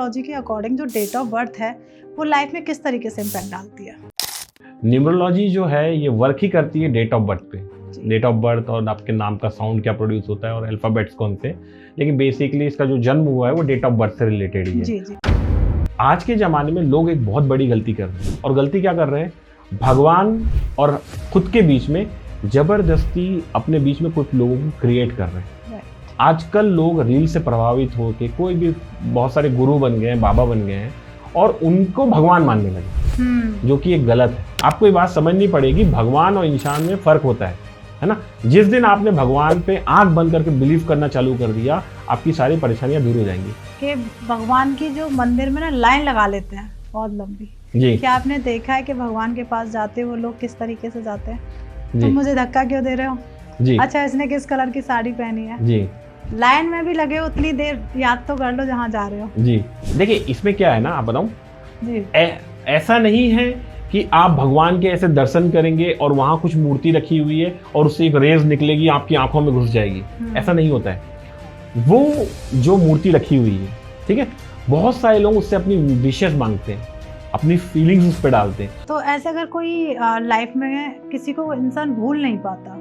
Numerology के according जो date of birth है वो लाइफ में किस तरीके से इम्पैक्ट डालती है? न्यूमरोलॉजी जो है ये वर्क ही करती है डेट ऑफ बर्थ पे। डेट ऑफ बर्थ और आपके नाम का साउंड क्या प्रोड्यूस होता है और अल्फाबेट्स कौन से, लेकिन बेसिकली इसका जो जन्म हुआ है वो डेट ऑफ बर्थ से रिलेटेड ही है। जी जी। आज के ज़माने में लोग एक बहुत बड़ी गलती कर रहे हैं, और गलती क्या कर रहे हैं, भगवान और खुद के बीच में ज़बरदस्ती अपने बीच में कुछ लोगों को क्रिएट कर रहे हैं। आजकल लोग रील से प्रभावित होकर कोई भी बहुत सारे गुरु बन गए हैं, बाबा बन गए हैं और उनको भगवान मानने लगे, जो कि एक गलत है। आपको ये बात समझनी पड़ेगी, भगवान और इंसान में फ़र्क होता है ना। जिस दिन आपने भगवान पे आंख बंद करके बिलीव करना चालू कर दिया, आपकी सारी परेशानियां दूर हो जाएंगी। कि भगवान की जो मंदिर में ना लाइन लगा लेते हैं बहुत लंबी जी। क्या आपने देखा है कि भगवान के पास जाते वो लोग किस तरीके से जाते हैं? तुम मुझे धक्का क्यों दे रहे हो जी? अच्छा, इसने किस कलर की साड़ी पहनी है जी? लाइन में भी लगे उतनी देर याद तो कर लो जहाँ जा रहे हो जी। देखिए इसमें क्या है ना, आप बताऊं जी, ऐसा नहीं है कि आप भगवान के ऐसे दर्शन करेंगे और वहां कुछ मूर्ति रखी हुई है और उससे एक रेज निकलेगी आपकी आंखों में घुस जाएगी, ऐसा नहीं होता है। वो जो मूर्ति रखी हुई है, ठीक है, बहुत सारे लोग उससे अपनी विशेष मांगते हैं, अपनी फीलिंग्स उस पर डालते हैं। तो ऐसे अगर कोई लाइफ में किसी को इंसान भूल नहीं पाता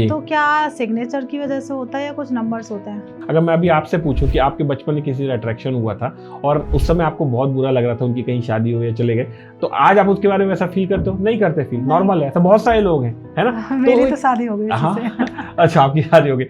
तो क्या सिग्नेचर की वजह से होता है या कुछ नंबर्स होते हैं? अगर मैं अभी आपसे पूछूं कि आपके बचपन में किसी से अट्रैक्शन हुआ था और उस समय आपको बहुत बुरा लग रहा था, उनकी कहीं शादी हो या चले गए, तो आज आप उसके बारे में ऐसा फील करते हो? नहीं करते फील, नॉर्मल है, ऐसा बहुत सारे लोग हैं, है ना। मेरी तो शादी हो गई। अच्छा, आपकी शादी हो गई।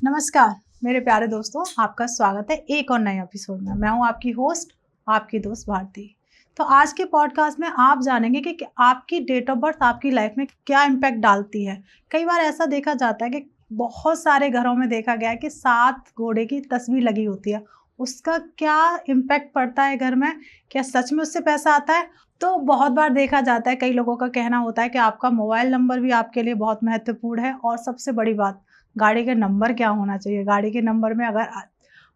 नमस्कार मेरे प्यारे दोस्तों, आपका स्वागत है एक और नए एपिसोड में। मैं हूँ आपकी होस्ट, आपकी दोस्त भारती। तो आज के पॉडकास्ट में आप जानेंगे कि आपकी डेट ऑफ बर्थ आपकी लाइफ में क्या इम्पैक्ट डालती है। कई बार ऐसा देखा जाता है कि बहुत सारे घरों में देखा गया है कि 7 घोड़े की तस्वीर लगी होती है, उसका क्या इम्पैक्ट पड़ता है घर में, क्या सच में उससे पैसा आता है? तो बहुत बार देखा जाता है, कई लोगों का कहना होता है कि आपका मोबाइल नंबर भी आपके लिए बहुत महत्वपूर्ण है, और सबसे बड़ी बात, गाड़ी का नंबर क्या होना चाहिए। गाड़ी के नंबर में अगर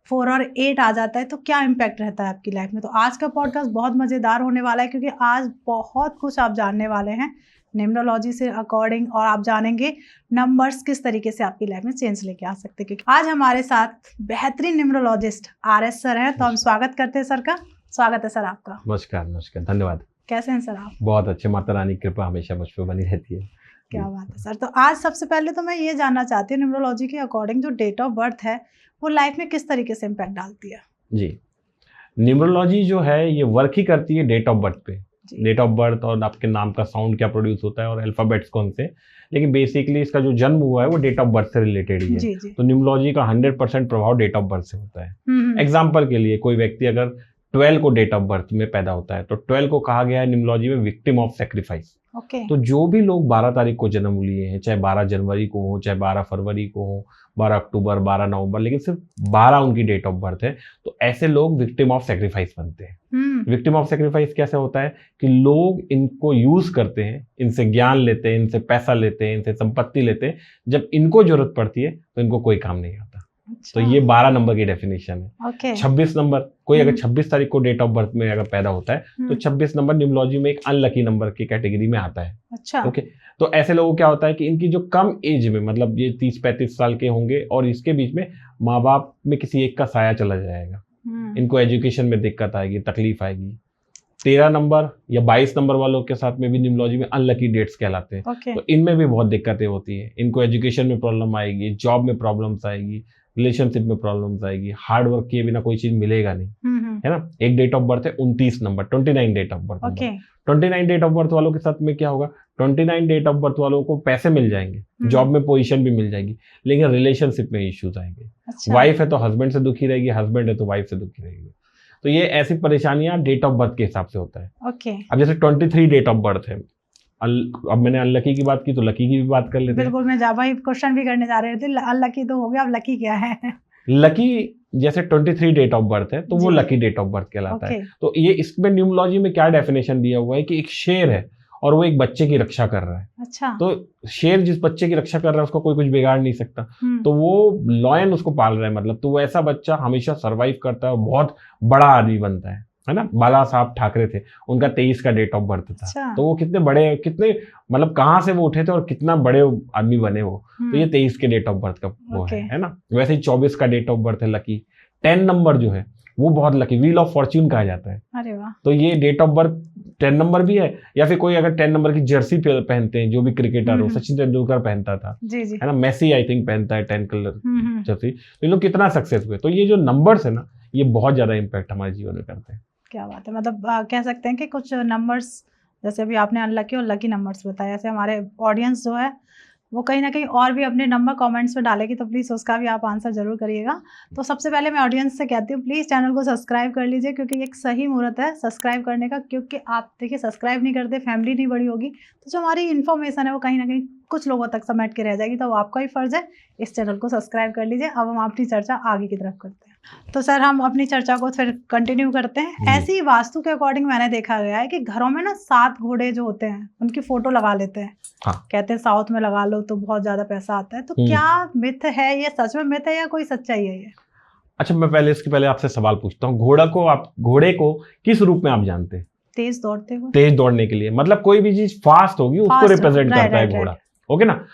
4 और 8 आ जाता है तो क्या इम्पैक्ट रहता है आपकी लाइफ में। तो आज का पॉडकास्ट बहुत मज़ेदार होने वाला है, क्योंकि आज बहुत कुछ आप जानने वाले हैं न्यूमरोलॉजी से अकॉर्डिंग, और आप जानेंगे नंबर्स किस तरीके से आपकी लाइफ में चेंज लेके आ सकते हैं। क्योंकि आज हमारे साथ बेहतरीन न्यूमरोलॉजिस्ट RS सर हैं, तो हम स्वागत करते हैं सर का। स्वागत है सर आपका। नमस्कार नमस्कार, धन्यवाद। कैसे हैं सर आप? बहुत अच्छे, माता रानी की कृपा हमेशा मुझ पर बनी रहती है। क्या बात है सर। तो आज सबसे पहले तो मैं ये जानना चाहती हूँ, न्यूमरोलॉजी के अकॉर्डिंग जो डेट ऑफ बर्थ है वो लाइफ में किस तरीके से इम्पैक्ट डालती है? जी, न्यूमरोलॉजी जो है ये वर्क ही करती है डेट ऑफ बर्थ पे। डेट ऑफ बर्थ और आपके नाम का साउंड क्या प्रोड्यूस होता है और अल्फाबेट्स कौन से, लेकिन बेसिकली इसका जो जन्म हुआ है वो डेट ऑफ बर्थ से रिलेटेड ही है जी। तो न्यूमरोलॉजी का 100% प्रभाव डेट ऑफ बर्थ से होता है। एग्जाम्पल के लिए, कोई व्यक्ति अगर 12 को डेट ऑफ बर्थ में पैदा होता है तो 12 को कहा गया है न्यूमरोलॉजी में विक्टिम ऑफ सैक्रिफाइस। तो जो भी लोग 12 तारीख को जन्म लिए हैं, चाहे 12 जनवरी को हो, चाहे 12 फरवरी को हो, 12 अक्टूबर, 12 नवंबर, लेकिन सिर्फ 12 उनकी डेट ऑफ बर्थ है, तो ऐसे लोग विक्टिम ऑफ सैक्रिफाइस बनते हैं। विक्टिम ऑफ सैक्रिफाइस कैसे होता है कि लोग इनको यूज करते हैं, इनसे ज्ञान लेते हैं, इनसे पैसा लेते हैं, इनसे संपत्ति लेते हैं, जब इनको जरूरत पड़ती है तो इनको कोई काम नहीं आता। तो ये 12 नंबर की डेफिनेशन है। 26 नंबर, कोई अगर 26 तारीख को डेट ऑफ बर्थ में अगर पैदा होता है तो 26 नंबर न्यूमरोलॉजी में एक अनलकी नंबर की कैटेगरी में आता है। अच्छा। ओके, तो ऐसे लोगों को क्या होता है कि इनकी जो कम एज में, मतलब ये 30-35 साल के होंगे और इसके बीच में माँ बाप में किसी एक का साया चला जाएगा, इनको एजुकेशन में दिक्कत आएगी, तकलीफ आएगी। 13 नंबर या 22 नंबर वालों के साथ में भी न्यूमरोलॉजी में अनलकी डेट्स कहलाते हैं। तो इनमें भी बहुत दिक्कतें होती है, इनको एजुकेशन में प्रॉब्लम आएगी, जॉब में प्रॉब्लम्स आएगी, रिलेशनशिप में प्रॉब्लम्स आएगी, हार्ड वर्क किए बिना कोई चीज मिलेगा नहीं, है ना। एक डेट ऑफ बर्थ है 29 number, 29 date of birth. 29 date of birth वालों के साथ में क्या होगा, 29 डेट ऑफ बर्थ वालों को पैसे मिल जाएंगे, जॉब में पोजीशन भी मिल जाएगी, लेकिन रिलेशनशिप में इश्यूज आएंगे। वाइफ है तो हस्बैंड से दुखी रहेगी, हस्बैंड है तो वाइफ से दुखी रहेगी। तो ये ऐसी परेशानियां डेट ऑफ बर्थ के हिसाब से होता है। अब जैसे 23 डेट ऑफ बर्थ है, अब मैंने अनलकी की बात की तो लकी की भी बात कर लेते हैं। बिल्कुल, मैं वही क्वेश्चन भी करने जा रहे थे। अनलकी तो हो गया, अब लकी क्या है? लकी जैसे 23 डेट ऑफ बर्थ है तो वो लकी डेट ऑफ बर्थ कहलाता है। तो ये इसमें न्यूमरोलॉजी में क्या डेफिनेशन दिया हुआ है कि एक शेर है और वो एक बच्चे की रक्षा कर रहा है। अच्छा। तो शेर जिस बच्चे की रक्षा कर रहा है उसको कोई कुछ बिगाड़ नहीं सकता, तो वो लॉयन उसको पाल रहा है, मतलब तो वो ऐसा बच्चा हमेशा सरवाइव करता है और बहुत बड़ा आदमी बनता है ना। बाला साहब ठाकरे थे, उनका 23 का डेट ऑफ बर्थ था। अच्छा। तो वो कितने बड़े, कितने मतलब कहाँ से वो उठे थे और कितना बड़े आदमी बने वो, तो ये 23 के डेट ऑफ बर्थ का वो है ना। वैसे ही 24 का डेट ऑफ बर्थ है लकी, 10 नंबर जो है वो बहुत लकी, व्हील ऑफ फॉर्च्यून कहा जाता है। अरे वाह। तो ये डेट ऑफ बर्थ 10 नंबर भी है, या फिर कोई अगर 10 नंबर की जर्सी पहनते हैं, जो भी क्रिकेटर हो, सचिन तेंदुलकर पहनता था, जी जी, है ना, मेसी आई थिंक पहनता है 10 कलर जर्सी। तो ये लोग कितना सक्सेस हुए। तो ये जो नंबर्स है ना, ये बहुत ज्यादा इम्पैक्ट हमारे जीवन में करते हैं। क्या बात है। मतलब कह सकते हैं कि कुछ नंबर्स, जैसे अभी आपने अनलकी और लकी नंबर्स बताया, ऐसे हमारे ऑडियंस जो है वो कहीं ना कहीं और भी अपने नंबर कमेंट्स में डालेगी, तो प्लीज़ उसका भी आप आंसर जरूर करिएगा। तो सबसे पहले मैं ऑडियंस से कहती हूँ, प्लीज़ चैनल को सब्सक्राइब कर लीजिए, क्योंकि ये एक सही मुहूर्त है सब्सक्राइब करने का। क्योंकि आप देखिए, सब्सक्राइब नहीं करते, फैमिली नहीं बड़ी होगी, तो जो हमारी इन्फॉर्मेशन है वो कहीं ना कहीं कुछ लोगों तक समेट के रह जाएगी। तो आपका ही फर्ज है इस चैनल को सब्सक्राइब कर लीजिए। अब हम अपनी चर्चा आगे की तरफ करते हैं। तो सर, हम अपनी चर्चा को फिर कंटिन्यू करते हैं। ऐसी ही वास्तु के अकॉर्डिंग मैंने देखा गया है कि घरों में ना 7 घोड़े जो होते हैं उनकी फोटो लगा लेते हैं। हाँ। कहते हैं साउथ में लगा लो तो बहुत ज्यादा पैसा आता है। तो क्या मिथ है, ये सच में मिथ है या कोई सच्चाई है ये? अच्छा, मैं इसके पहले आपसे सवाल पूछता हूँ, घोड़े को किस रूप में आप जानते हैं? तेज दौड़ते हुए। तेज दौड़ने के लिए, मतलब कोई भी चीज फास्ट होगी उसको रिप्रेजेंट करता है घोड़ा। ओके ना।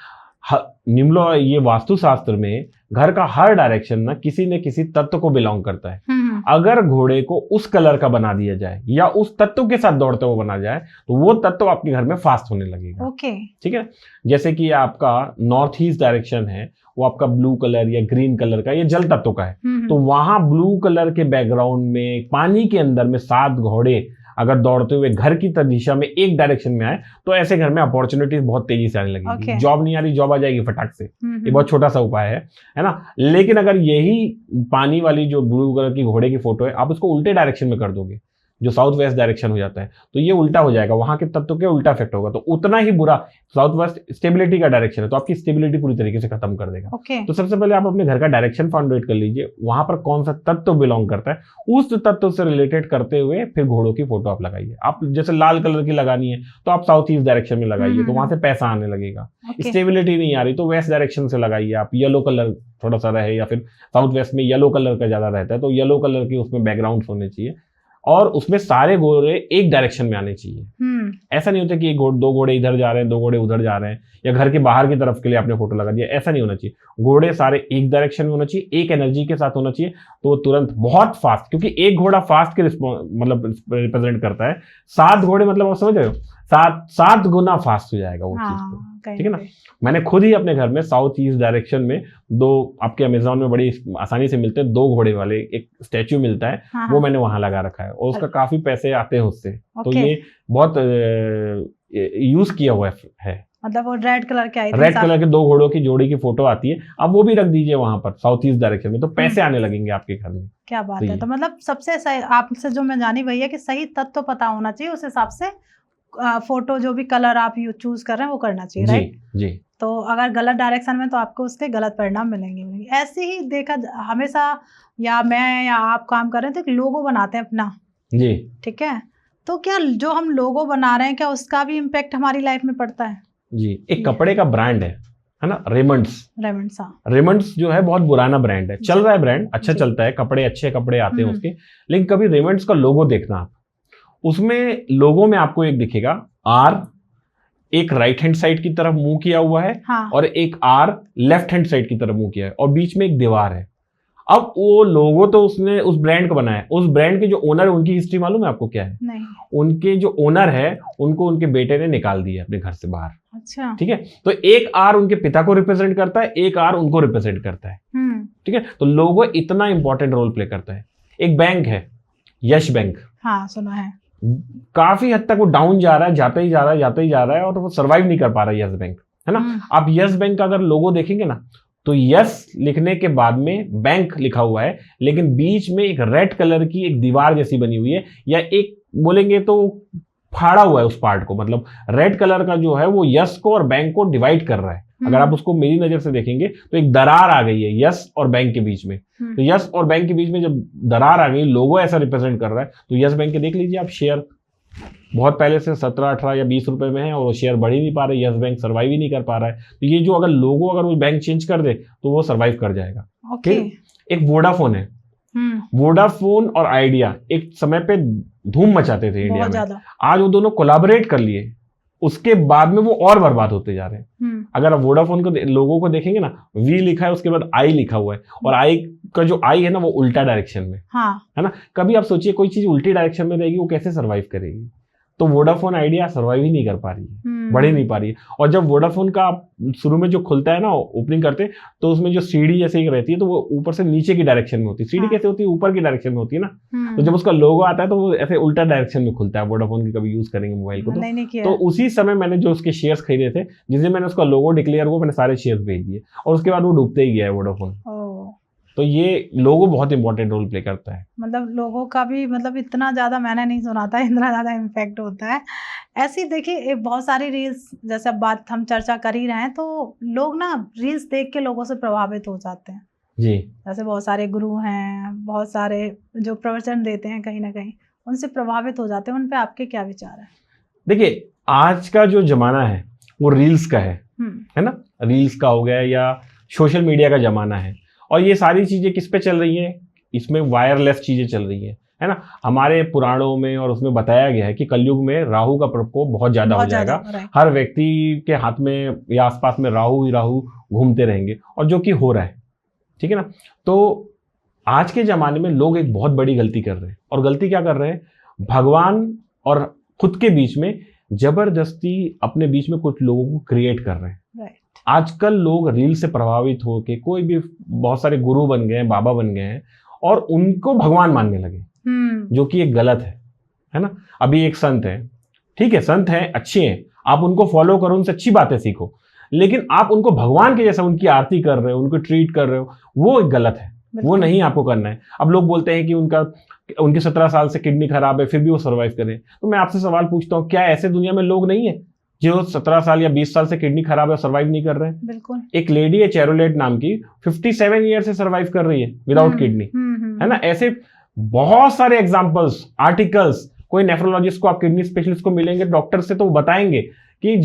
निम्नो ये वास्तुशास्त्र में घर का हर डायरेक्शन ना किसी तत्व को बिलोंग करता है। अगर घोड़े को उस कलर का बना दिया जाए या उस तत्व के साथ दौड़ते हुए बना जाए, तो वो तत्व आपके घर में फास्ट होने लगेगा। ओके। ठीक है। जैसे कि आपका नॉर्थ ईस्ट डायरेक्शन है, वो आपका ब्लू कलर या ग्रीन कलर का, ये जल तत्व का है, तो वहां ब्लू कलर के बैकग्राउंड में पानी के अंदर में 7 घोड़े अगर दौड़ते हुए घर की दिशा में एक डायरेक्शन में आए, तो ऐसे घर में अपॉर्चुनिटीज बहुत तेजी से आने लगेगी। जॉब नहीं आ रही, जॉब आ जाएगी फटाक से। ये बहुत छोटा सा उपाय है ना। लेकिन अगर यही पानी वाली जो ब्लू कलर की घोड़े की फोटो है, आप उसको उल्टे डायरेक्शन में कर दोगे, जो साउथ वेस्ट डायरेक्शन हो जाता है, तो ये उल्टा हो जाएगा, वहां के तत्व के उल्टा इफेक्ट होगा। तो उतना ही बुरा साउथ वेस्ट स्टेबिलिटी का डायरेक्शन है, तो आपकी स्टेबिलिटी पूरी तरीके से खत्म कर देगा। तो सबसे पहले आप अपने घर का डायरेक्शन फाउंडेट कर लीजिए, वहां पर कौन सा तत्व बिलोंग करता है, उस तत्व से रिलेटेड करते हुए फिर घोड़ों की फोटो आप लगाइए। आप जैसे लाल कलर की लगानी है तो आप साउथ ईस्ट डायरेक्शन में लगाइए, तो वहां से पैसा आने लगेगा। स्टेबिलिटी नहीं आ रही तो वेस्ट डायरेक्शन से लगाइए आप। येलो कलर थोड़ा सा रहे, या फिर साउथ वेस्ट में येलो कलर का ज्यादा रहता है, तो येलो कलर की उसमें बैकग्राउंड होने चाहिए, और उसमें सारे घोड़े एक डायरेक्शन में आने चाहिए। ऐसा नहीं होता कि 2 घोड़े इधर जा रहे हैं, 2 घोड़े उधर जा रहे हैं, या घर के बाहर की तरफ के लिए आपने फोटो लगा दिया, ऐसा नहीं होना चाहिए। घोड़े सारे एक डायरेक्शन में होना चाहिए, एक एनर्जी के साथ होना चाहिए, तो वो तुरंत बहुत फास्ट, क्योंकि एक घोड़ा फास्ट के मतलब रिप्रेजेंट करता है, 7 घोड़े मतलब आप समझ रहे हो, 7 गुना फास्ट हो जाएगा वो चीज को। ठीक है ना। मैंने खुद ही अपने घर में साउथ ईस्ट डायरेक्शन में 2, आपके अमेज़न में बड़ी आसानी से मिलते हैं, 2 घोड़े वाले एक स्टैच्यू मिलता है, वो मैंने वहां लगा रखा है, और उसका काफी पैसे आते हैं उससे। तो ये बहुत यूज किया हुआ है। मतलब वो रेड कलर के रेड कलर के 2 घोड़ों की जोड़ी की फोटो आती है, अब वो भी रख दीजिए वहां पर साउथ ईस्ट डायरेक्शन में, तो पैसे आने लगेंगे आपके घर में। क्या बात है। तो मतलब सबसे सही आपसे जो मैं जानी वही है कि सही तत्व पता होना चाहिए, उस हिसाब से फोटो जो भी कलर आप चूज कर रहे हैं वो करना चाहिए। राइट जी। तो अगर गलत डायरेक्शन में, तो आपको उसके गलत परिणाम मिलेंगे। ऐसे ही देखा हमेशा, या मैं या आप काम कर रहे हैं तो लोगो बनाते हैं अपना। जी। ठीक है। तो क्या जो हम लोगो बना रहे हैं, क्या उसका भी इम्पैक्ट हमारी लाइफ में पड़ता है? जी। एक कपड़े का ब्रांड है ना, रेमंड्स। हाँ। रेमंड्स जो है बहुत पुराना ब्रांड है, चल रहा है, ब्रांड अच्छा चलता है, कपड़े अच्छे कपड़े आते हैं उसके। लेकिन कभी रेमंड्स का लोगो देखना आप, उसमें लोगो में आपको एक दिखेगा R, एक राइट हैंड साइड की तरफ मुंह किया हुआ है, हाँ। और एक R लेफ्ट हैंड साइड की तरफ मुंह किया है, और बीच में एक दीवार है। अब वो लोगो तो उसने उस ब्रांड का बनाया है, उस ब्रांड के जो ओनर है उनकी हिस्ट्री मालूम है आपको क्या है? नहीं। उनके जो ओनर है उनको उनके बेटे ने निकाल दिया अपने घर से बाहर। अच्छा। ठीक है। तो एक R उनके पिता को रिप्रेजेंट करता है, एक R उनको रिप्रेजेंट करता है। ठीक है। तो लोगो इतना इंपॉर्टेंट रोल प्ले करता है। एक बैंक है, यश बैंक। हाँ, सुना है। काफी हद तक वो डाउन जा रहा है, जाते ही जा रहा है, और वो सर्वाइव नहीं कर पा रहा है, यस बैंक, है ना। आप यस बैंक का अगर लोगो देखेंगे ना, तो यस लिखने के बाद में बैंक लिखा हुआ है, लेकिन बीच में एक रेड कलर की एक दीवार जैसी बनी हुई है, या एक बोलेंगे तो फाड़ा हुआ है उस पार्ट को, मतलब रेड कलर का जो है वो यस को और बैंक को डिवाइड कर रहा है। अगर आप उसको मेरी नजर से देखेंगे तो एक दरार आ गई है यस और बैंक के बीच में। तो यस और बैंक के बीच में जब दरार आ गई, लोगो ऐसा रिप्रेजेंट कर रहा है, तो यस बैंक के देख लीजिए आप शेयर बहुत पहले से 17, 18 या 20 रुपए में है, और वो शेयर बढ़ ही नहीं पा रहे, यस बैंक सर्वाइव ही नहीं कर पा रहा है। तो ये जो अगर लोगो अगर वो बैंक चेंज कर दे तो वो सर्वाइव कर जाएगा। फिर एक वोडाफोन है, वोडाफोन और आइडिया एक समय पे धूम मचाते थे इंडिया में। आज वो दोनों कोलैबोरेट कर लिए, उसके बाद में वो और बर्बाद होते जा रहे हैं। अगर आप वोडाफोन को लोगों को देखेंगे ना, वी लिखा है, उसके बाद आई लिखा हुआ है, और आई का जो आई है ना वो उल्टा डायरेक्शन में, है ना। कभी आप सोचिए कोई चीज उल्टी डायरेक्शन में रहेगी वो कैसे सर्वाइव करेगी। तो वोडाफोन आइडिया सर्वाइव ही नहीं कर पा रही है, बढ़ ही नहीं पा रही है। और जब वोडाफोन का शुरू में जो खुलता है ना, ओपनिंग करते, तो उसमें जो सीढ़ी जैसे ही रहती है तो वो ऊपर से नीचे की डायरेक्शन में होती है। सीढ़ी कैसे होती है? ऊपर की डायरेक्शन में होती है ना। तो जब उसका लोगो आता है तो वो ऐसे उल्टा डायरेक्शन में खुलता है। वोडाफोन की कभी यूज करेंगे मोबाइल को तो उसी समय मैंने जो उसके शेयर्स खरीदे थे, जिस दिन मैंने उसका लोगो डिक्लेयर हुआ, मैंने सारे शेयर्स भेज दिए, और उसके बाद वो डूबते ही गया है वोडाफोन। तो ये लोगो बहुत इंपॉर्टेंट रोल प्ले करता है। मतलब लोगों का भी मतलब इतना ज़्यादा मैंने नहीं सुना था, इतना ज़्यादा इम्पैक्ट होता है। ऐसी देखिए बहुत सारी रील्स, जैसे अब बात हम चर्चा कर ही रहे हैं, तो लोग ना रील्स देख के लोगों से प्रभावित हो जाते हैं जी। जैसे बहुत सारे गुरु हैं, बहुत सारे जो प्रवचन देते हैं, कहीं ना कहीं उनसे प्रभावित हो जाते हैं। उन पे आपके क्या विचार है? देखिए, आज का जो जमाना है वो रील्स का है ना। रील्स का हो गया या सोशल मीडिया का जमाना है, और ये सारी चीजें किस पे चल रही हैं? इसमें वायरलेस चीजें चल रही हैं, है ना। हमारे पुराणों में और उसमें बताया गया है कि कलयुग में राहु का प्रकोप बहुत ज्यादा हो जाएगा। हर व्यक्ति के हाथ में या आसपास में राहु ही राहु घूमते रहेंगे, और जो कि हो रहा है, ठीक है ना। तो आज के जमाने में लोग एक बहुत बड़ी गलती कर रहे हैं, और गलती क्या कर रहे हैं? भगवान और खुद के बीच में जबरदस्ती अपने बीच में कुछ लोगों को क्रिएट कर रहे हैं। आजकल लोग रील से प्रभावित होकर कोई भी बहुत सारे गुरु बन गए हैं, बाबा बन गए हैं, और उनको भगवान मानने लगे, जो कि एक गलत है ना। अभी एक संत है, ठीक है, संत है, अच्छे हैं, आप उनको फॉलो करो, उनसे अच्छी बातें सीखो, लेकिन आप उनको भगवान के जैसा उनकी आरती कर रहे हो, उनको ट्रीट कर रहे हो, वो एक गलत है, वो नहीं आपको करना है। अब लोग बोलते हैं कि उनके 17 साल से किडनी खराब है, फिर भी वो सर्वाइव करें। तो मैं आपसे सवाल पूछता हूँ, क्या ऐसे दुनिया में लोग नहीं है जो 17 साल या 20 साल से किडनी खराब है, सर्वाइव नहीं कर रहे हैं? बिल्कुल। एक लेडी है चेरोलेट नाम की, 57 ईयर से सर्वाइव कर रही है विदाउट किडनी, है ना। ऐसे बहुत सारे एग्जांपल्स, आर्टिकल्स, कोई नेफ्रोलॉजिस्ट को, आप किडनी स्पेशलिस्ट को मिलेंगे, डॉक्टर से, तो वो बताएंगे कि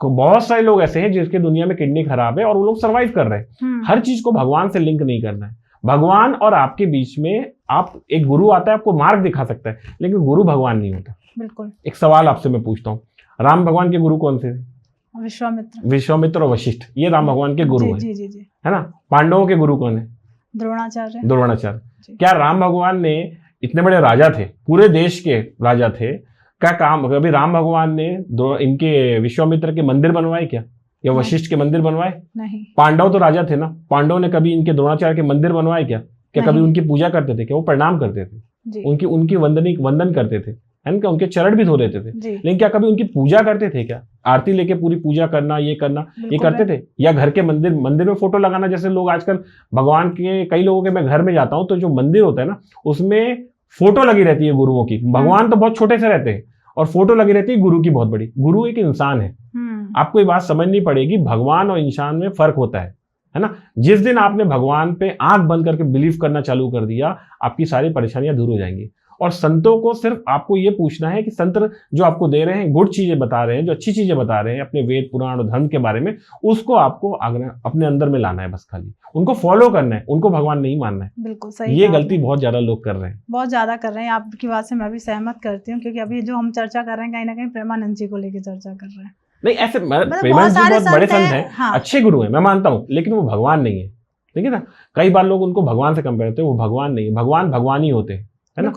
बहुत सारे लोग ऐसे हैं जिसके दुनिया में किडनी खराब है और वो लोग सर्वाइव कर रहे हैं। हर चीज को भगवान से लिंक नहीं करना है। भगवान और आपके बीच में एक गुरु आता है, आपको मार्ग दिखा सकता है, लेकिन गुरु भगवान नहीं होता। बिल्कुल। एक सवाल आपसे मैं पूछता हूँ, राम भगवान के गुरु कौन से थे? विश्वामित्र और वशिष्ठ, ये राम भगवान के गुरु हैं, है ना। पांडवों के गुरु कौन है? द्रोणाचार्य। क्या राम भगवान ने, इतने बड़े राजा थे, पूरे देश के राजा थे, क्या काम कभी राम भगवान ने इनके विश्वामित्र के मंदिर बनवाए क्या, या वशिष्ठ के मंदिर बनवाए? नहीं। पांडव तो राजा थे ना, पांडव ने कभी इनके द्रोणाचार्य के मंदिर बनवाए क्या? कभी उनकी पूजा करते थे क्या? वो प्रणाम करते थे, उनकी वंदन करते थे, है ना, उनके चरण भी धो देते थे, लेकिन क्या कभी उनकी पूजा करते थे क्या? आरती लेके पूरी पूजा करना, ये करते थे? या घर के मंदिर में फोटो लगाना, जैसे लोग आजकल भगवान के, कई लोगों के मैं घर में जाता हूं तो जो मंदिर होता है ना, उसमें फोटो लगी रहती है गुरुओं की। भगवान तो बहुत छोटे से रहते हैं और फोटो लगी रहती है गुरु की बहुत बड़ी। गुरु एक इंसान है। आपको ये बात समझनी पड़ेगी, भगवान और इंसान में फर्क होता है ना। जिस दिन आपने भगवान पे आंख बंद करके बिलीव करना चालू कर दिया, आपकी सारी परेशानियां दूर हो जाएंगी। और संतों को सिर्फ आपको ये पूछना है कि संत जो आपको दे रहे हैं, गुड चीजें बता रहे हैं, जो अच्छी चीजें बता रहे हैं अपने वेद पुराण और धर्म के बारे में, उसको आपको अपने अंदर में लाना है, बस खाली उनको फॉलो करना है, उनको भगवान नहीं मानना है। बिल्कुल सही। ये गलती बहुत ज्यादा लोग कर रहे हैं, बहुत ज्यादा कर रहे हैं। आपकी बात से मैं भी सहमत करती हूँ, क्योंकि अभी जो हम चर्चा कर रहे हैं, कहीं ना कहीं प्रेमानंद जी को लेकर चर्चा कर रहे हैं। नहीं, ऐसे प्रेमानंद जी बहुत बड़े संत हैं, हाँ। अच्छे गुरु हैं, मैं मानता हूँ, लेकिन वो भगवान नहीं है, ठीक है ना। कई बार लोग उनको भगवान से कंपेयर करते हैं, वो भगवान नहीं है। भगवान ही होते हैं, है ना।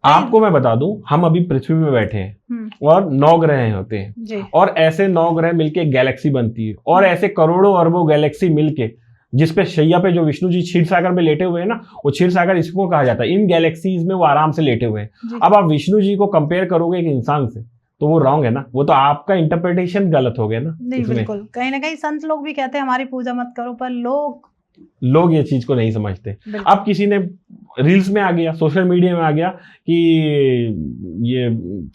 आपको मैं बता दूं, हम अभी पृथ्वी में बैठे हैं और 9 ग्रह होते हैं, और ऐसे 9 ग्रह मिलके एक गैलेक्सी बनती है, और ऐसे करोड़ों अरबों गैलेक्सी मिलके, जिसपे शैया पे जो विष्णु जी क्षीर सागर में लेटे हुए हैं ना, वो क्षीर सागर इसको कहा जाता है। इन गैलेक्सीज में वो आराम से लेटे हुए हैं। अब आप विष्णु जी को कंपेयर करोगे एक इंसान से, तो वो रॉन्ग है ना, वो तो आपका इंटरप्रिटेशन गलत हो गया ना। नहीं, बिल्कुल। कहीं ना कहीं संत लोग भी कहते हैं हमारी पूजा मत करो, पर लोग ये चीज को नहीं समझते। अब किसी ने रील्स में आ गया, सोशल मीडिया में आ गया कि ये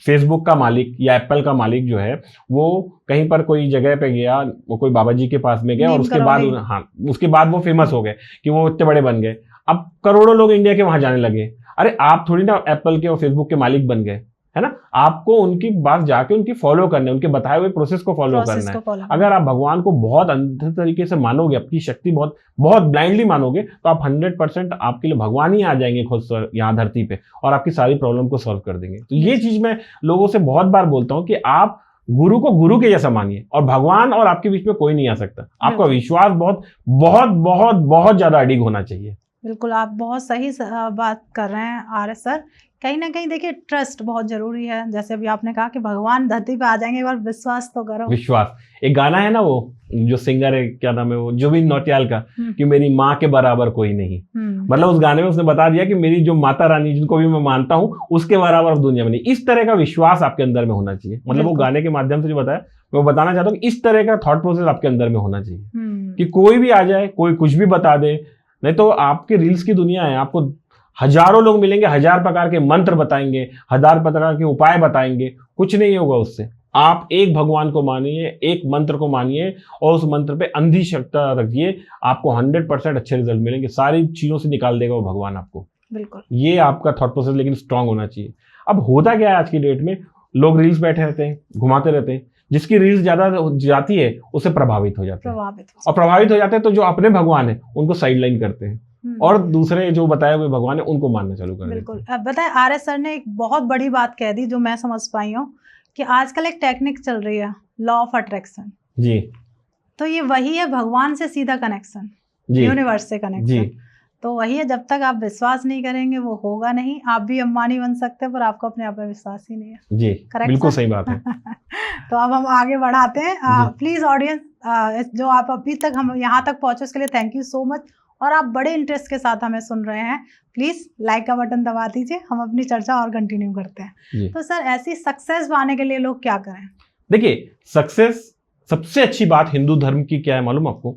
फेसबुक का मालिक या एप्पल का मालिक जो है, वो कहीं पर कोई जगह पे गया, वो कोई बाबा जी के पास में गया, और उसके बाद वो फेमस हो गए कि वो इतने बड़े बन गए। अब करोड़ों लोग इंडिया के वहां जाने लगे। अरे आप थोड़ी ना एप्पल के और फेसबुक के मालिक बन गए, है ना। आपको उनकी बात जाके उनकी फॉलो करना है, उनके बताए हुए प्रोसेस को फॉलो करना है। अगर आप भगवान को बहुत अंधे तरीके से मानोगे, अपनी शक्ति बहुत बहुत ब्लाइंडली मानोगे, तो आप 100% आपके लिए भगवान ही आ जाएंगे खुद यहाँ धरती पे, और आपकी सारी प्रॉब्लम को सॉल्व कर देंगे। तो ये चीज मैं लोगों से बहुत बार बोलता हूँ कि आप गुरु को गुरु के जैसा मानिए, और भगवान और आपके बीच में कोई नहीं आ सकता। आपका विश्वास बहुत बहुत बहुत बहुत ज्यादा अडिग होना चाहिए। बिल्कुल, आप बहुत सही बात कर रहे हैं आर सर। कहीं ना कहीं देखिए ट्रस्ट बहुत जरूरी है। जैसे अभी आपने कहा कि भगवान धरती पे आ जाएंगे, एक बार विश्वास तो करो। विश्वास, एक गाना है ना, वो जो सिंगर है, क्या नाम है वो, जुबिन नौटियाल का, कि मेरी माँ के बराबर कोई नहीं। मतलब उस गाने में उसने बता दिया कि मेरी जो माता रानी, जिनको भी मैं मानता हूँ, उसके बराबर अब दुनिया में नहीं। इस तरह का विश्वास आपके अंदर में होना चाहिए। मतलब वो गाने के माध्यम से जो बताया, मैं बताना चाहता हूँ कि इस तरह का थॉट प्रोसेस आपके अंदर में होना चाहिए कि कोई भी आ जाए, कोई कुछ भी बता दे। नहीं तो आपके रील्स की दुनिया है, आपको हजारों लोग मिलेंगे, 1000 प्रकार के मंत्र बताएंगे, 1000 प्रकार के उपाय बताएंगे, कुछ नहीं होगा उससे। आप एक भगवान को मानिए, एक मंत्र को मानिए, और उस मंत्र पे अंधी श्रद्धा रखिए, आपको 100% अच्छे रिजल्ट मिलेंगे। सारी चीजों से निकाल देगा वो भगवान आपको। बिल्कुल, ये आपका थॉट प्रोसेस लेकिन स्ट्रांग होना चाहिए। अब होता क्या है आज की डेट में, लोग रील्स बैठे रहते हैं, घुमाते रहते हैं, जिसकी रील्स ज्यादा जाती है उससे प्रभावित हो जाते हैं, और प्रभावित हो जाते हैं तो जो अपने भगवान है उनको साइडलाइन करते हैं, और दूसरे जो बताए हुए भगवान है उनको मानना चालू कर देते हैं। बिल्कुल, अब बताएं आर.एस. सर ने एक बहुत बड़ी बात कह दी जो मैं समझ पाई हूँ, कि आजकल एक टेक्निक चल रही है, लॉ ऑफ अट्रैक्शन जी। तो ये वही है, भगवान से सीधा कनेक्शन, यूनिवर्स से कनेक्शन। तो वही है, जब तक आप विश्वास नहीं करेंगे वो होगा नहीं। आप भी अंबानी बन सकते हैं, पर आपको अपने आप में विश्वास ही नहीं है। जी, बिल्कुल सही बात है। तो अब हम आगे बढ़ाते हैं। प्लीज ऑडियंस, जो आप अभी तक हम यहाँ तक पहुंचे उसके लिए थैंक यू सो मच, और आप बड़े इंटरेस्ट के साथ हमें सुन रहे हैं। प्लीज लाइक का बटन दबा दीजिए, हम अपनी चर्चा और कंटिन्यू करते हैं। तो सर, ऐसी सक्सेस पाने के लिए लोग क्या करें? देखिए, सक्सेस, सबसे अच्छी बात हिंदू धर्म की क्या है मालूम आपको?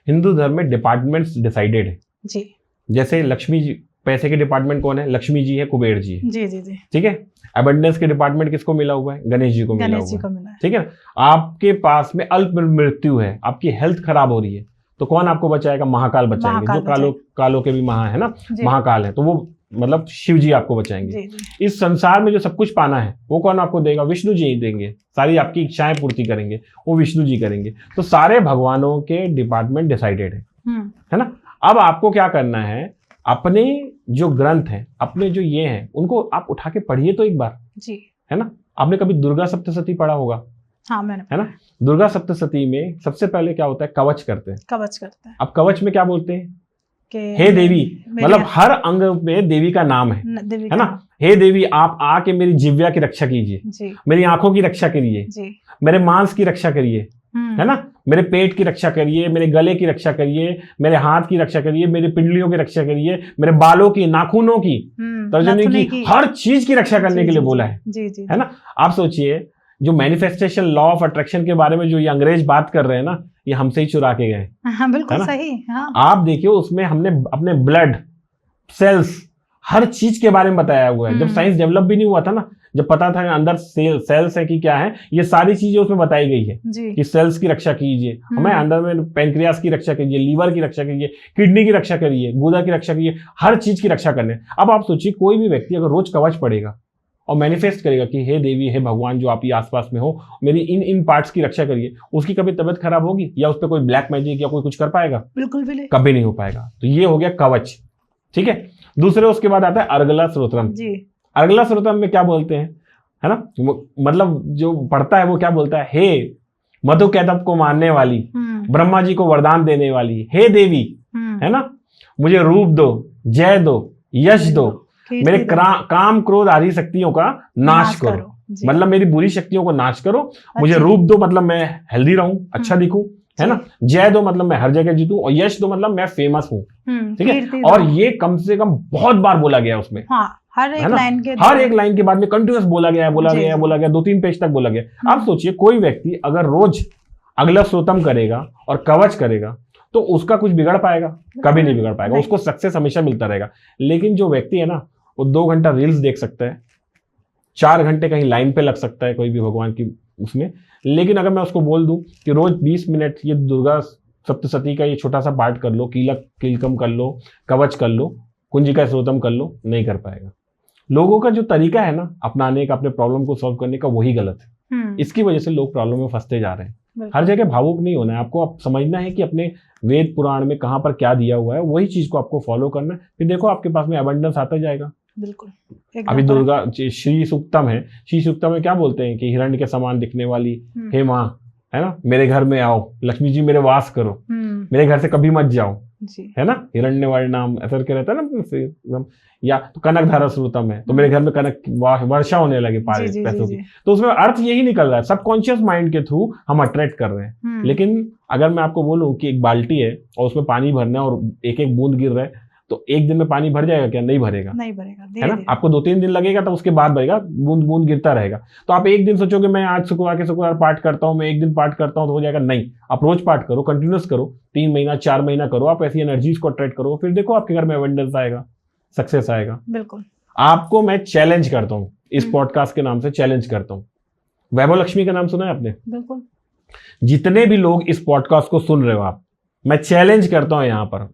हिंदू धर्म में डिपार्टमेंट्स डिसाइडेड है जी। जैसे लक्ष्मी जी, पैसे के डिपार्टमेंट कौन है? लक्ष्मी जी है, कुबेर जी है। जी जी जी, ठीक है। अबंडेंस के डिपार्टमेंट किसको मिला हुआ है? गणेश जी को मिला हुआ है। ठीक है। आपके पास में अल्प मृत्यु है, आपकी हेल्थ खराब हो रही है, तो कौन आपको बचाएगा? महाकाल बचाएंगे, जो कालों के भी महा है ना, महाकाल है, तो वो मतलब शिव जी आपको बचाएंगे। इस संसार में जो सब कुछ पाना है वो कौन आपको देगा? विष्णु जी ही देंगे। सारी आपकी इच्छाएं पूर्ति करेंगे वो विष्णु जी करेंगे। तो सारे भगवानों के डिपार्टमेंट डिसाइडेड है ना। अब आपको क्या करना है, अपने जो ग्रंथ हैं, अपने जो ये हैं, उनको आप उठा के पढ़िए तो एक बार जी, है ना। आपने कभी दुर्गा सप्तशती पढ़ा होगा? हाँ, मैंने, है ना। दुर्गा सप्तशती में सबसे पहले क्या होता है? कवच करते हैं। अब कवच में क्या बोलते हैं? हे देवी, मतलब हर अंग में देवी का नाम है ना। हे देवी, आप आके मेरी जिव्या की रक्षा कीजिए, मेरी आंखों की रक्षा करिए, मेरे मांस की रक्षा करिए, है ना, मेरे पेट की रक्षा करिए, मेरे गले की रक्षा करिए, मेरे हाथ की रक्षा करिए, मेरी पिंडलियों की रक्षा करिए, मेरे बालों की, नाखूनों की, तर्जनी की, हर चीज की रक्षा करने के लिए बोला है ना। आप सोचिए, जो मैनिफेस्टेशन लॉ ऑफ अट्रैक्शन के बारे में जो ये अंग्रेज बात कर रहे हैं ना, ये हमसे ही चुरा के गए। हाँ, बिल्कुल सही। हाँ। आप देखिए, उसमें हमने अपने ब्लड सेल्स, हर चीज के बारे में बताया हुआ है। जब साइंस डेवलप भी नहीं हुआ था ना, जब पता था अंदर सेल्स है कि क्या है, ये सारी चीजें उसमें बताई गई है कि सेल्स की रक्षा कीजिए, हमें अंदर में पैंक्रियास की रक्षा कीजिए, लीवर की रक्षा कीजिए, किडनी की रक्षा करिए, गुदा की रक्षा कीजिए, हर चीज की रक्षा करने। अब आप सोचिए, कोई भी व्यक्ति अगर रोज कवच पढ़ेगा और मैनिफेस्ट करेगा कि हे देवी, हे भगवान, जो आप ही आसपास में हो, मेरी इन पार्ट्स की रक्षा करिए, उसकी कभी तबीयत खराब होगी या उस पर कोई ब्लैक मैजिक या कोई कुछ कर पाएगा? बिल्कुल भी नहीं, कभी नहीं हो पाएगा। तो ये हो गया कवच। ठीक है। दूसरे, उसके बाद आता है अर्गला स्रोत्रम जी। अर्गला स्रोत्रम में क्या बोलते हैं, है ना, मतलब जो पढ़ता है वो क्या बोलता है? हे मधु कैटभ को मारने वाली, ब्रह्मा जी को वरदान देने वाली, हे देवी, है ना, मुझे रूप दो, जय दो, यश दो, मेरे काम क्रोध आदि शक्तियों का नाश करो, मतलब मेरी बुरी शक्तियों को नाश करो। मुझे रूप दो, मतलब मैं हेल्दी रहूं, अच्छा दिखूं, है ना। जय दो, मतलब मैं हर जगह जीतूं, और यश दो, मतलब मैं फेमस हूं। ठीक है। और ये कम से कम बहुत बार बोला गया उसमें। हाँ, हर एक लाइन के बाद में कंटिन्यूस बोला गया, 2-3 पेज तक बोला गया। अब सोचिए, कोई व्यक्ति अगर रोज अगला स्रोतम करेगा और कवच करेगा तो उसका कुछ बिगड़ पाएगा? कभी नहीं बिगड़ पाएगा, उसको सक्सेस हमेशा मिलता रहेगा। लेकिन जो व्यक्ति है ना, वो 2 घंटा रील्स देख सकता है, 4 घंटे कहीं लाइन पे लग सकता है कोई भी भगवान की उसमें, लेकिन अगर मैं उसको बोल दूं कि रोज 20 मिनट ये दुर्गा सप्तशती का ये छोटा सा पाठ कर लो, कीलकम कर लो, कवच कर लो, कुंजिका स्रोतम कर लो, नहीं कर पाएगा। लोगों का जो तरीका है ना अपनाने का, अपने प्रॉब्लम को सॉल्व करने का, वही गलत है। इसकी वजह से लोग प्रॉब्लम में फंसते जा रहे हैं। हर जगह भावुक नहीं होना है आपको, आप समझना है कि अपने वेद पुराण में कहाँ पर क्या दिया हुआ है, वही चीज को आपको फॉलो करना है। फिर देखो आपके पास में अबंडेंस आता जाएगा। बिल्कुल। अभी दुर्गा श्री सूक्तम है, श्री सूक्तम में क्या बोलते हैं कि हिरण्य के समान दिखने वाली हे माँ, है ना, मेरे घर में आओ, लक्ष्मी जी मेरे वास करो, मेरे घर से कभी मत जाओ जी। है ना, हिरण्य वाले नाम ऐसा करके रहता है ना। या तो कनक धारा श्रुतम है, तो मेरे घर में कनक वर्षा होने लगे पैसों की। तो उसमें अर्थ यही निकल रहा है, सबकॉन्शियस माइंड के थ्रू हम अट्रैक्ट कर रहे हैं। लेकिन अगर मैं आपको बोलूं कि एक बाल्टी है और उसमें पानी भरना है और एक एक बूंद गिर रहा है, तो एक दिन में पानी भर जाएगा क्या? नहीं भरेगा, नहीं भरेगा, है ना। आपको 2-3 दिन लगेगा, तो उसके बाद भरेगा, बूंद बूंद गिरता रहेगा। तो आप एक दिन सोचोगे मैं आज शुक्रवार पाठ करता हूँ, मैं एक दिन पाठ करता हूँ तो हो जाएगा, नहीं। आप रोज पाठ करो, कंटिन्यूस करो, 3 महीना 4 महीना करो, आप ऐसी एनर्जीज को अट्रैक्ट करो, फिर देखो आपके घर में अबंडेंस आएगा, सक्सेस आएगा। बिल्कुल। आपको मैं चैलेंज करता हूँ, इस पॉडकास्ट के नाम से चैलेंज करता हूँ। वैभव लक्ष्मी का नाम सुना है आपने? बिल्कुल। जितने भी लोग इस पॉडकास्ट को सुन रहे हो आप, मैं चैलेंज करता हूं यहां पर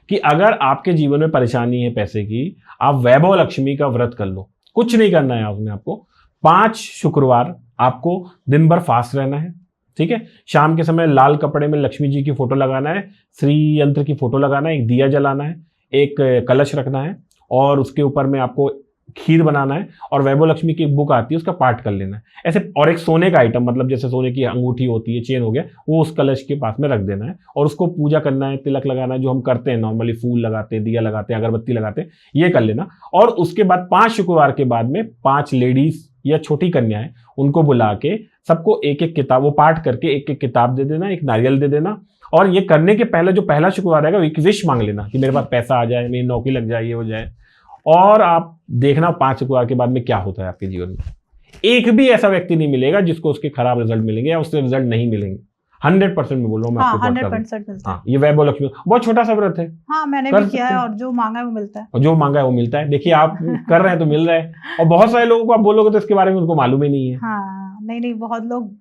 कि अगर आपके जीवन में परेशानी है पैसे की, आप वैभव लक्ष्मी का व्रत कर लो। कुछ नहीं करना है उसमें आपको। 5 शुक्रवार आपको दिन भर फास्ट रहना है, ठीक है। शाम के समय लाल कपड़े में लक्ष्मी जी की फोटो लगाना है, श्री यंत्र की फोटो लगाना है, एक दिया जलाना है, एक कलश रखना है और उसके ऊपर में आपको खीर बनाना है और वैभव लक्ष्मी की एक बुक आती है उसका पाठ कर लेना है ऐसे। और एक सोने का आइटम, मतलब जैसे सोने की अंगूठी होती है, चेन हो गया, वो उस कलश के पास में रख देना है और उसको पूजा करना है, तिलक लगाना है, जो हम करते हैं नॉर्मली, फूल लगाते हैं, दिया लगाते हैं, अगरबत्ती लगाते हैं, ये कर लेना। और उसके बाद 5 शुक्रवार के बाद में 5 लेडीज या छोटी कन्याएं, उनको बुला के सबको एक एक किताब, वो पाठ करके एक एक किताब दे देना, एक नारियल दे देना। और ये करने के पहले जो पहला शुक्रवार रहेगा, एक विश मांग लेना कि मेरे पास पैसा आ जाए, मेरी नौकरी लग जाए, ये हो जाए। और आप देखना 5 शुक्रवार के बाद में क्या होता है आपके जीवन में। एक भी ऐसा व्यक्ति नहीं मिलेगा जिसको उसके खराब रिजल्ट मिलेंगे या उससे रिजल्ट नहीं मिलेंगे। 100% में बोल रहा हूँ मैं आपको। 100% मिलता है। हाँ, ये वैभव लक्ष्मी बहुत छोटा सा व्रत है। हाँ, मैंने भी किया है और जो मांगा है वो मिलता है। और जो मांगा है वो मिलता है। देखिए आप कर रहे हैं तो मिल रहा है। और बहुत सारे लोगों को आप बोलोगे तो इसके बारे में उनको मालूम ही नहीं है। हाँ, नहीं, बहुत लोग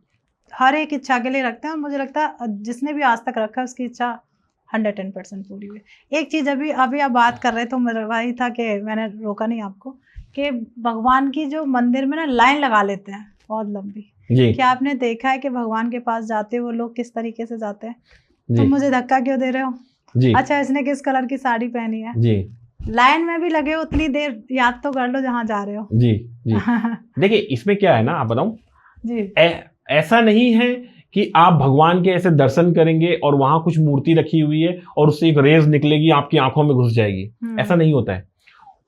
हर एक इच्छा के लिए रखते हैं और मुझे लगता है जिसने भी आज तक रखा है उसकी इच्छा 110% पूरी हुई। एक चीज अभी आप बात कर रहे, तो मेरा वही था कि मैंने रोका नहीं आपको, कि भगवान की जो मंदिर में ना लाइन लगा लेते हैं बहुत लंबी जी। क्या आपने देखा है कि भगवान के पास जाते वो लोग किस तरीके से जाते हैं? तुम मुझे धक्का क्यों दे रहे हो जी? अच्छा, इसने किस कलर की साड़ी पहनी है जी? लाइन में भी लगे हो उतनी देर, याद तो कर लो जहाँ जा रहे हो जी। देखिए इसमें क्या है ना, आप बताऊं जी, ऐसा नहीं है कि आप भगवान के ऐसे दर्शन करेंगे और वहां कुछ मूर्ति रखी हुई है और उससे एक रेज निकलेगी आपकी आंखों में घुस जाएगी, ऐसा नहीं होता है।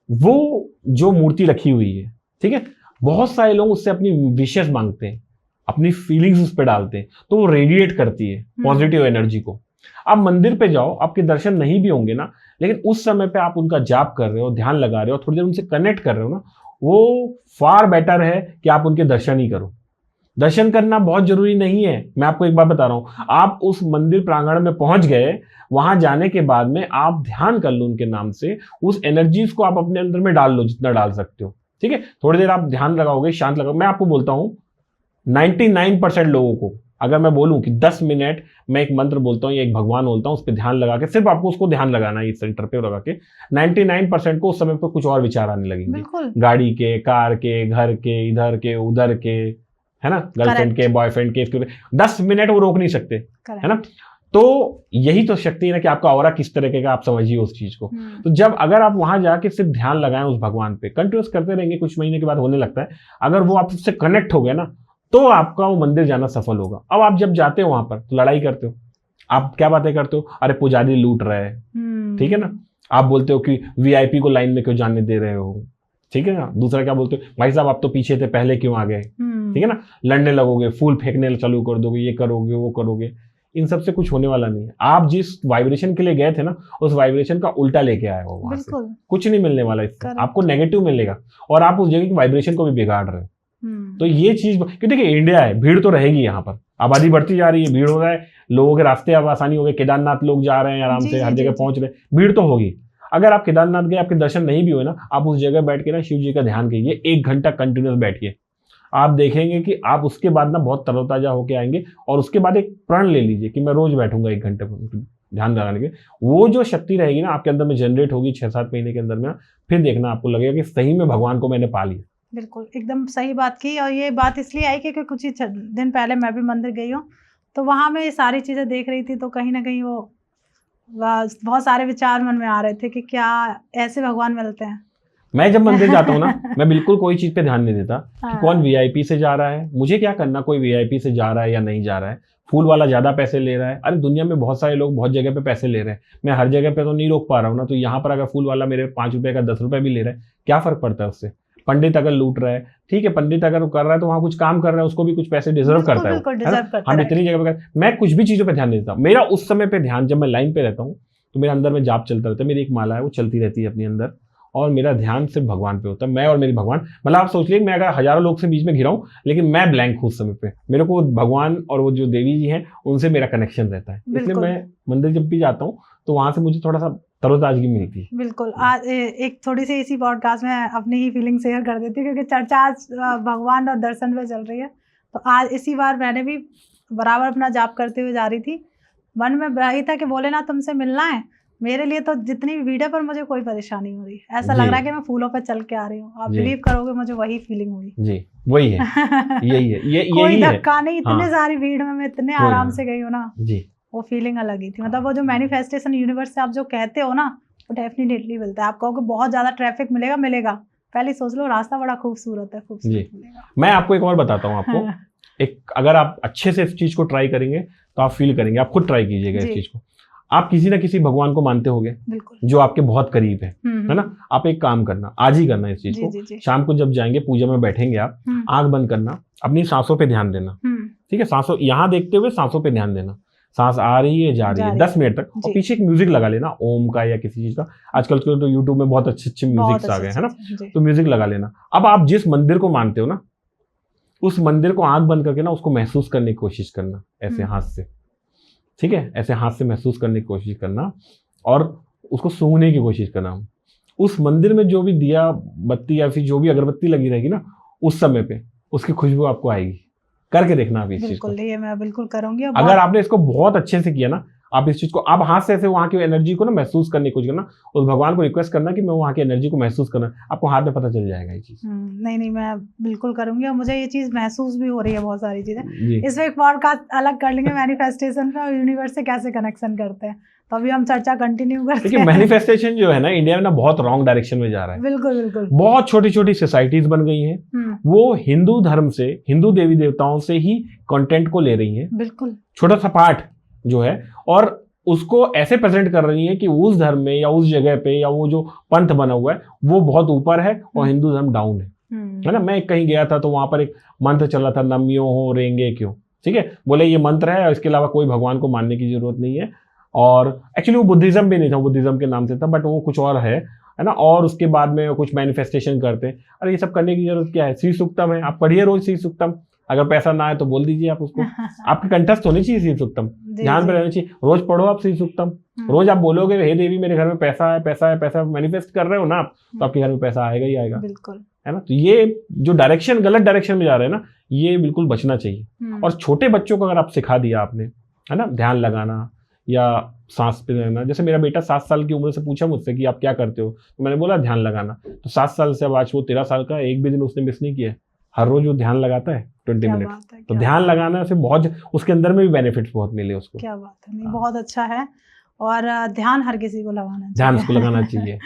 वो जो मूर्ति रखी हुई है, ठीक है, बहुत सारे लोग उससे अपनी विशेष मांगते हैं, अपनी फीलिंग्स उस पर डालते हैं, तो वो रेडिएट करती है पॉजिटिव एनर्जी को। आप मंदिर पे जाओ, आपके दर्शन नहीं भी होंगे ना, लेकिन उस समय पे आप उनका जाप कर रहे हो, ध्यान लगा रहे हो, थोड़ी देर उनसे कनेक्ट कर रहे हो ना, वो फार बेटर है कि आप उनके दर्शन ही करो। दर्शन करना बहुत जरूरी नहीं है। मैं आपको एक बात बता रहा हूं, आप उस मंदिर प्रांगण में पहुंच गए, वहां जाने के बाद में आप ध्यान कर लो उनके नाम से, उस एनर्जीज को आप अपने अंदर में डाल लो जितना डाल सकते हो, ठीक है। थोड़ी देर आप ध्यान लगाओगे, शांत लगाओगे। मैं आपको बोलता हूं 99% लोगों को अगर मैं बोलूं कि 10 मिनट मैं एक मंत्र बोलता हूं या एक भगवान बोलता हूं, उस पर ध्यान लगा के, सिर्फ आपको उसको ध्यान लगाना है, इस सेंटर पे लगा के, 99% को उस समय पे कुछ और विचार आने लगेंगे, गाड़ी के, कार के, घर के, इधर के, उधर के, है ना, गर्लफ्रेंड के, बॉयफ्रेंड के, 10 मिनट वो रोक नहीं सकते, है ना। तो यही तो शक्ति है ना कि आपका ऑरा किस तरीके का, आप समझिए उस चीज को। तो जब अगर आप वहां जाके सिर्फ ध्यान लगाएं उस भगवान पे, कंटिन्यूस करते रहेंगे, कुछ महीने के बाद होने लगता है। अगर वो आप उससे कनेक्ट हो गए ना, तो आपका वो मंदिर जाना सफल होगा। अब आप जब जाते हो वहां पर तो लड़ाई करते हो, आप क्या बातें करते हो, अरे पुजारी लूट रहा है, ठीक है ना। आप बोलते हो कि वीआईपी को लाइन में क्यों जाने दे रहे हो, ठीक है ना। दूसरा क्या बोलते हो, भाई साहब आप तो पीछे थे, पहले क्यों आ गए, ठीक है ना। लड़ने लगोगे, फूल फेंकने चालू कर दोगे, ये करोगे, वो करोगे। इन सब से कुछ होने वाला नहीं है। आप जिस वाइब्रेशन के लिए गए थे ना, उस वाइब्रेशन का उल्टा लेके आए हो वहां से, कुछ नहीं मिलने वाला इससे, आपको नेगेटिव मिलेगा और आप उस जगह की वाइब्रेशन को भी बिगाड़ रहे हो। तो ये चीज, क्योंकि देखिए इंडिया है, भीड़ तो रहेगी, यहाँ पर आबादी बढ़ती जा रही है, भीड़ हो रहा है, लोगों के रास्ते अब आसानी हो गए, केदारनाथ लोग जा रहे हैं आराम से, हर जगह पहुंच रहे हैं, भीड़ तो होगी। अगर आप केदारनाथ गए, आपके दर्शन नहीं भी हुए ना, आप उस जगह बैठ के ना शिव जी का ध्यान कीजिए, 1 घंटा कंटिन्यूस बैठिए, आप देखेंगे कि आप उसके बाद ना बहुत तरोताजा होके आएंगे। और उसके बाद एक प्रण ले लीजिए कि मैं रोज बैठूंगा 1 घंटे ध्यान लगाने के। वो जो शक्ति रहेगी ना आपके अंदर में जनरेट होगी 6-7 महीने के अंदर में, फिर देखना आपको लगेगा कि सही में भगवान को मैंने पा लिया। बिल्कुल, एकदम सही बात की। और ये बात इसलिए आई कि कुछ ही दिन पहले मैं भी मंदिर गई हूँ, तो वहाँ मैं ये सारी चीज़ें देख रही थी, तो कहीं ना कहीं वो बहुत सारे विचार मन में आ रहे थे कि क्या ऐसे भगवान मिलते हैं। मैं जब मंदिर जाता हूँ ना, मैं बिल्कुल कोई चीज पे ध्यान नहीं देता कि कौन वीआईपी से जा रहा है, मुझे क्या करना कोई वीआईपी से जा रहा है या नहीं जा रहा है, फूल वाला ज्यादा पैसे ले रहा है। अरे दुनिया में बहुत सारे लोग बहुत जगह पे पैसे ले रहे हैं, मैं हर जगह पे तो नहीं रोक पा रहा हूँ ना। तो यहाँ पर अगर फूल वाला मेरे 5 रुपए का 10 रुपए भी ले रहा है, क्या फर्क पड़ता है उससे। पंडित अगर लूट रहा है, ठीक है, पंडित अगर कर रहा है तो वहां कुछ काम कर रहा है, उसको भी कुछ पैसे डिजर्व करता है, हम इतनी जगह पे। मैं कुछ भी चीजों पे ध्यान नहीं देता। मेरा उस समय पे ध्यान, जब मैं लाइन पे रहता हूँ तो मेरे अंदर में जाप चलता रहता है, मेरी एक माला है वो चलती रहती है अपने अंदर, और मेरा ध्यान सिर्फ भगवान पे होता है, मैं और मेरी भगवान। मतलब आप सोच लीजिए मैं अगर हजारों लोग से बीच में घिरा हूं, लेकिन मैं ब्लैंक हूं उस समय पे, मेरे को भगवान और वो जो देवी जी हैं उनसे मेरा कनेक्शन रहता है। इसलिए मैं मंदिर जब भी जाता हूँ तो वहां से मुझे थोड़ा सा तरोताजगी मिलती है। बिल्कुल। आज एक थोड़ी सी इसी पॉडकास्ट में अपनी ही फीलिंग शेयर कर देती हूँ, क्योंकि चर्चा आज भगवान और दर्शन पे चल रही है। तो आज इसी बार मैंने भी बराबर अपना जाप करते हुए जा रही थी, मन में वही था कि भोलेनाथ तुमसे मिलना है। मेरे लिए तो जितनी भी भीड़ है पर मुझे कोई परेशानी हो रही है, ऐसा लग रहा है कि मैं फूलों पे चल के आ रही हूँ। आप बिलीव करोगे, मुझे वही फीलिंग हुई। जी वही है, यही है, कोई धक्का नहीं, इतने सारी भीड़ में मैं इतने आराम से गई हूँ ना जी, वो फीलिंग अलग ही थी। मतलब वो जो मैनिफेस्टेशन यूनिवर्स से आप जो कहते हो ना, वो डेफिनेटली मिलता है। आप कहोगे बहुत ज्यादा ट्रैफिक मिलेगा, पहले सोच लो रास्ता बड़ा खूबसूरत है, खूबसूरत मिलेगा। मैं आपको एक और बताता हूँ आपको एक, अगर आप अच्छे से इस चीज को ट्राई करेंगे तो आप फील करेंगे, आप खुद ट्राई कीजिएगा इस चीज को। आप किसी ना किसी भगवान को मानते होंगे जो आपके बहुत करीब है ना। आप एक काम करना, आज ही करना इस चीज को। शाम को जब जाएंगे पूजा में बैठेंगे आप, आंख बंद करना, अपनी सांसों पे ध्यान देना, ठीक है। सांसों यहाँ देखते हुए सांसों पे ध्यान देना, सांस आ रही है जा रही है 10 मिनट तक, और पीछे एक म्यूजिक लगा लेना, ओम का या किसी चीज का। आजकल तो यूट्यूब में बहुत अच्छे म्यूजिक आ गए हैं ना, तो म्यूजिक लगा लेना। अब आप जिस मंदिर को मानते हो ना, उस मंदिर को आंख बंद करके ना उसको महसूस करने की कोशिश करना, ऐसे हाथ से, ठीक है, ऐसे हाथ से महसूस करने की कोशिश करना और उसको सूंघने की कोशिश करना। उस मंदिर में जो भी दिया बत्ती या फिर जो भी अगरबत्ती लगी रहेगी ना, उस समय पे उसकी खुशबू आपको आएगी। करके देखना आप इस चीज को। ये मैं बिल्कुल करूंगी। अगर आपने इसको बहुत अच्छे से किया ना, आप इस चीज को, आप हाथ से ऐसे वहां की एनर्जी को ना महसूस करने की कोशिश करना, उस भगवान को रिक्वेस्ट करना कि मैं वहां की एनर्जी को महसूस करना, आपको हाथ में पता चल जाएगा ये चीज। नहीं मैं बिल्कुल करूंगी, और मुझे ये चीज महसूस भी हो रही है, बहुत सारी चीजें। इसमें एक पॉडकास्ट अलग कर लेंगे मैनिफेस्टेशन पे और यूनिवर्स से कैसे कनेक्शन करते हैं, तो अभी हम चर्चा कंटिन्यू करते हैं। मैनिफेस्टेशन जो है ना इंडिया में ना बहुत रॉन्ग डायरेक्शन में जा रहा है। बिल्कुल। बहुत छोटी छोटी सोसाइटीज बन गई हैं, वो हिंदू धर्म से, हिंदू देवी देवताओं से ही कंटेंट को ले रही हैं। बिल्कुल। छोटा सा पार्ट जो है, और उसको ऐसे प्रेजेंट कर रही है कि उस धर्म में या उस जगह पे या वो जो पंथ बना हुआ है वो बहुत ऊपर है और हिंदू धर्म डाउन है ना। मैं कहीं गया था तो वहां पर एक मंत्र चल रहा था, नम्यो हो रेंगे क्यों, ठीक है, बोले ये मंत्र है और इसके अलावा कोई भगवान को मानने की जरूरत नहीं है। और एक्चुअली वो बुद्धिज्म भी नहीं था, बुद्धिज्म के नाम से था, बट वो कुछ और है ना। और उसके बाद में कुछ मैनिफेस्टेशन करते हैं। अरे ये सब करने की जरूरत क्या है, श्री सूक्तम है, आप पढ़िए रोज श्री सूक्तम। अगर पैसा ना है तो बोल दीजिए आप उसको, आपके कंठस्थ होनी चाहिए श्री सूक्तम, ध्यान पे रहना चाहिए, रोज पढ़ो आप श्री सूक्तम। रोज आप बोलोगे हे देवी मेरे घर में पैसा है, पैसा है, पैसा मैनिफेस्ट कर रहे हो ना आप, तो आपके घर में पैसा आएगा ही आएगा, बिल्कुल, है ना। तो ये जो डायरेक्शन गलत डायरेक्शन में जा रहे हैं ना, ये बिल्कुल बचना चाहिए। और छोटे बच्चों को अगर आप सिखा दिया आपने, है ना, ध्यान लगाना या सांस पे रहना। जैसे मेरा बेटा 7 साल की उम्र से पूछा मुझसे कि आप क्या करते हो, तो मैंने बोला ध्यान लगाना। तो 7 साल से अब आज वो 13 साल का, एक भी दिन उसने मिस नहीं किया। हर रोज वो ध्यान लगाता है 20 मिनट। तो ध्यान लगाना से बहुत, उसके अंदर में भी बेनिफिट्स बहुत मिले उसको। क्या बात है, नहीं बहुत अच्छा है। और ध्यान हर किसी को लगाना चाहिए, ध्यान उसको लगाना चाहिए।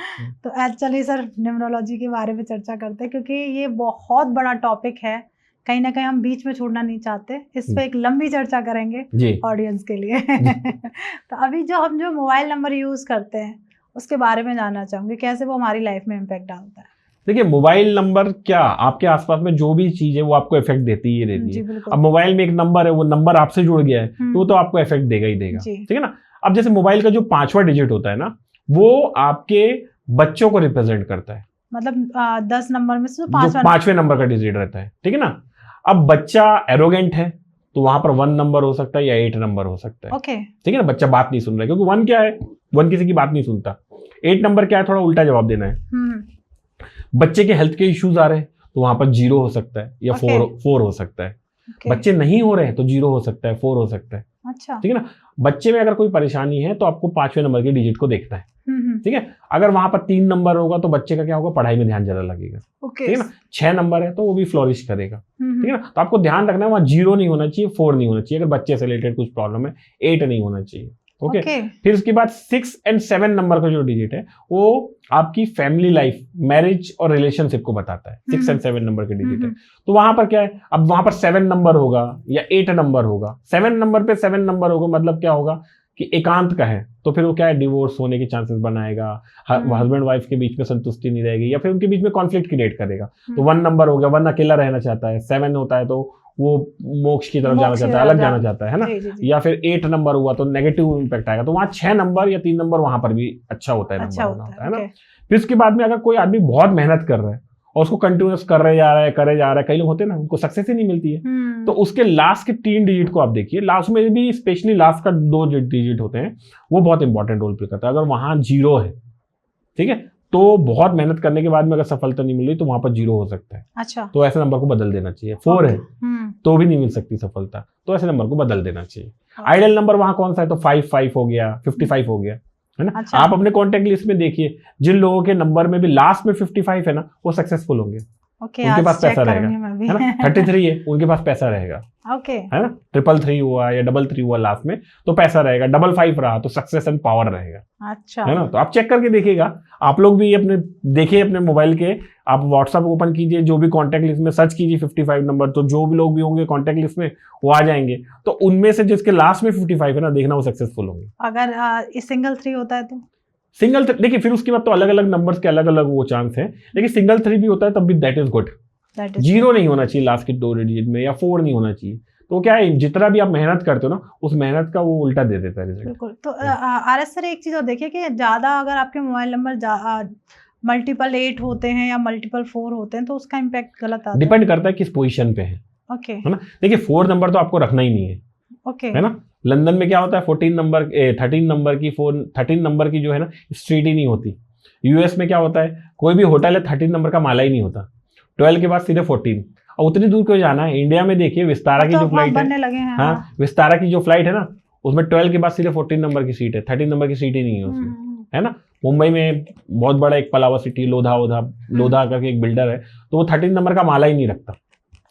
तो चलिए सर न्यूमरोलॉजी के बारे में चर्चा करते हैं, क्योंकि ये बहुत बड़ा टॉपिक है, कहीं ना कहीं हम बीच में छोड़ना नहीं चाहते। इस पे एक लंबी चर्चा करेंगे ऑडियंस के लिए। तो अभी हम जो मोबाइल नंबर यूज करते हैं उसके बारे में जानना चाहूंगी, कैसे वो हमारी लाइफ में इम्पैक्ट डालता है। देखिए मोबाइल नंबर क्या, आपके आसपास में जो भी चीज है वो आपको इफेक्ट देती ही रहती है। अब मोबाइल में एक नंबर है, वो नंबर आपसे जुड़ गया है तो वो तो आपको इफेक्ट देगा ही देगा, ठीक है ना। अब जैसे मोबाइल का जो 5वां डिजिट होता है ना, वो आपके बच्चों को रिप्रेजेंट करता है। मतलब 10 नंबर में से 5वें नंबर का डिजिट रहता है, ठीक है ना। अब बच्चा एरोगेंट है तो वहां पर 1 नंबर हो सकता है या 8 नंबर हो सकता है, ठीक है ना। बच्चा बात नहीं सुन रहा है, क्योंकि 1 क्या है, 1 किसी की बात नहीं सुनता। 8 नंबर क्या है, थोड़ा उल्टा जवाब देना है। बच्चे के हेल्थ के इश्यूज आ रहे हैं तो वहां पर 0 हो सकता है या 4 हो सकता है। बच्चे नहीं हो रहे हैं तो 0 हो सकता है, 4 हो सकता है, अच्छा, ठीक है ना। बच्चे में अगर कोई परेशानी है तो आपको 5वें नंबर के डिजिट को देखना है, ठीक है। अगर वहां पर 3 नंबर होगा तो बच्चे का क्या होगा, पढ़ाई में ध्यान ज्यादा लगेगा, ठीक है ना। 6 नंबर है तो वो भी फ्लोरिश करेगा, ठीक है ना। तो आपको ध्यान रखना है वहां 0 नहीं होना चाहिए, 4 नहीं होना चाहिए। अगर बच्चे से रिलेटेड कुछ प्रॉब्लम है, 8 नहीं होना चाहिए, ओके फिर उसके बाद 6 और 7 नंबर का जो डिजिट है वो आपकी फैमिली लाइफ, मैरिज और रिलेशनशिप को बताता है। 6 और 7 नंबर के डिजिट है। तो वहां पर क्या है, अब वहां पर 7 नंबर होगा या 8 नंबर होगा। 7 नंबर पे 7 नंबर होगा मतलब क्या होगा कि एकांत का है, तो फिर वो क्या है, डिवोर्स होने के चांसेस बनाएगा, हस्बैंड वाइफ के बीच में संतुष्टि नहीं रहेगी या फिर उनके बीच में कॉन्फ्लिक्ट क्रिएट करेगा। तो 1 नंबर हो गया, 1 अकेला रहना चाहता है। 7 होता है तो वो मोक्ष की तरफ जाना चाहता है, अलग जाना चाहता है ना। या फिर 8 नंबर हुआ तो नेगेटिव इंपैक्ट आएगा। तो वहां 6 नंबर या 3 नंबर वहां पर भी अच्छा होता है, नंबर होता है ना। फिर उसके बाद में अगर कोई आदमी बहुत मेहनत कर रहा है और उसको कंटिन्यूस करे जा रहा है, कई लोग होते हैं ना उनको सक्सेस ही नहीं मिलती है, तो उसके लास्ट के 3 डिजिट को आप देखिए। लास्ट में भी स्पेशली लास्ट का 2 डिजिट होते हैं, वो बहुत इंपॉर्टेंट रोल प्ले करता है। अगर वहां 0 है, ठीक है, तो बहुत मेहनत करने के बाद में अगर सफलता नहीं मिल रही तो वहां पर 0 हो सकता है। अच्छा, तो ऐसे नंबर को बदल देना चाहिए। 4 है तो भी नहीं मिल सकती सफलता, तो ऐसे नंबर को बदल देना चाहिए। आइडियल नंबर वहां कौन सा है, तो 5 हो गया, 55 हो गया, है ना। अच्छा। आप अपने कॉन्टेक्ट लिस्ट में देखिए, जिन लोगों के नंबर में भी लास्ट में 55 है ना, वो सक्सेसफुल होंगे। उनके पास पैसा रहेगा, है ना। 33 है, उनके पास पैसा रहेगा, है ना। 333 हुआ या 33 हुआ लास्ट में तो पैसा रहेगा। 55 रहा तो सक्सेस एंड पावर रहेगा। अच्छा, है ना। तो आप चेक करके देखिएगा, आप लोग भी अपने देखिए, अपने मोबाइल के आप व्हाट्सएप ओपन कीजिए, जो भी कॉन्टैक्ट लिस्ट में सर्च कीजिए 55 नंबर, तो जो भी लोग भी होंगे कॉन्टैक्ट लिस्ट में वो आ जाएंगे। तो उनमें से जिसके लास्ट में 55 है ना, देखना वो सक्सेसफुल होंगे। अगर सिंगल 3 होता है तो सिंगल देखिए, फिर उसके बाद तो अलग अलग नंबर्स के अलग अलग वो चांस है, लेकिन सिंगल 3 भी होता है तब भी दैट इज गुड। 0 नहीं होना चाहिए लास्ट के 2 डिजिट में, या 4 नहीं होना चाहिए। तो क्या है, जितना भी आप मेहनत करते हो ना, उस मेहनत का वो उल्टा दे देता है रिजल्ट। बिल्कुल। तो आरएस सर, एक चीज और देखिए कि ज्यादा अगर आपके मोबाइल नंबर मल्टीपल 8 होते हैं या मल्टीपल 4 होते हैं तो उसका इम्पैक्ट गलत आता है। डिपेंड करता है किस पोजीशन पे है। ओके, है ना। देखिए 4 नंबर तो आपको रखना ही नहीं है। ओके, है ना। लंदन में क्या होता है, 13 नंबर की जो है ना स्ट्रीट ही नहीं होती। यूएस में क्या होता है, कोई भी होटल है 13 नंबर का माला ही नहीं होता। 12 के बाद सीधे 14। और उतनी दूर क्यों जाना है। इंडिया में देखिए विस्तारा की जो फ्लाइट है, हाँ, विस्तारा की जो फ्लाइट है ना, उसमें 12 के बाद सीधे 14 नंबर की सीट है, 13 नंबर की सीट ही नहीं है उसमें, है ना। मुंबई में बहुत बड़ा एक पलावा सिटी, लोधा करके एक बिल्डर है, तो वो 13 नंबर का माला ही नहीं रखता।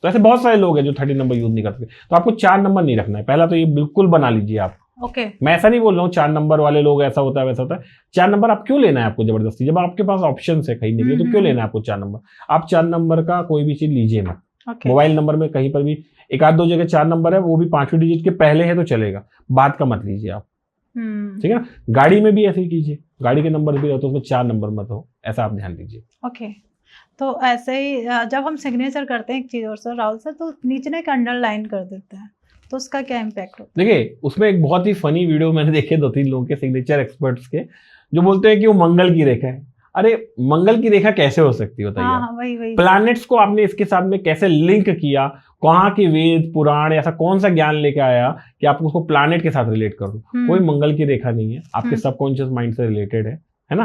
तो ऐसे बहुत सारे लोग हैं जो 13 नंबर यूज नहीं करते। तो आपको 4 नंबर नहीं रखना है, पहला तो ये बिल्कुल बना लीजिए आप। ओके, मैं ऐसा नहीं बोल रहा हूँ 4 नंबर वाले लोग ऐसा होता है वैसा होता है। 4 नंबर आप क्यों लेना है आपको जबरदस्ती, जब आपके पास ऑप्शन है खरीदने के लिए, तो क्यों लेना है आपको 4 नंबर। आप 4 नंबर का कोई भी चीज लीजिए मत। मोबाइल नंबर में कहीं पर भी 1-2 जगह 4 नंबर है, वो भी 5वीं डिजिट के पहले है तो चलेगा, बाद का मत लीजिए आप, ठीक है ना। गाड़ी में भी ऐसे ही कीजिए, गाड़ी के नंबर भी रहते उसमें 4 नंबर मत हो, ऐसा आप ध्यान दीजिए। ओके। तो ऐसे ही जब हम सिग्नेचर करते हैं एक चीज और सर, राहुल सर, तो नीचे ना एक अंडरलाइन कर देते हैं, तो उसका क्या इम्पैक्ट होता है। देखिए उसमें एक बहुत ही फनी वीडियो मैंने देखे 2-3 लोगों के सिग्नेचर एक्सपर्ट्स के, जो बोलते हैं कि वो मंगल की रेखा है। अरे मंगल की रेखा कैसे हो सकती है बताइए। हाँ, वही प्लैनेट्स को आपने इसके साथ में कैसे लिंक किया, कहाँ के वेद पुराण ऐसा कौन सा ज्ञान लेके आया कि आप उसको प्लैनेट के साथ रिलेट कर दो। कोई मंगल की रेखा नहीं है, आपके सबकॉन्शियस माइंड से रिलेटेड है ना।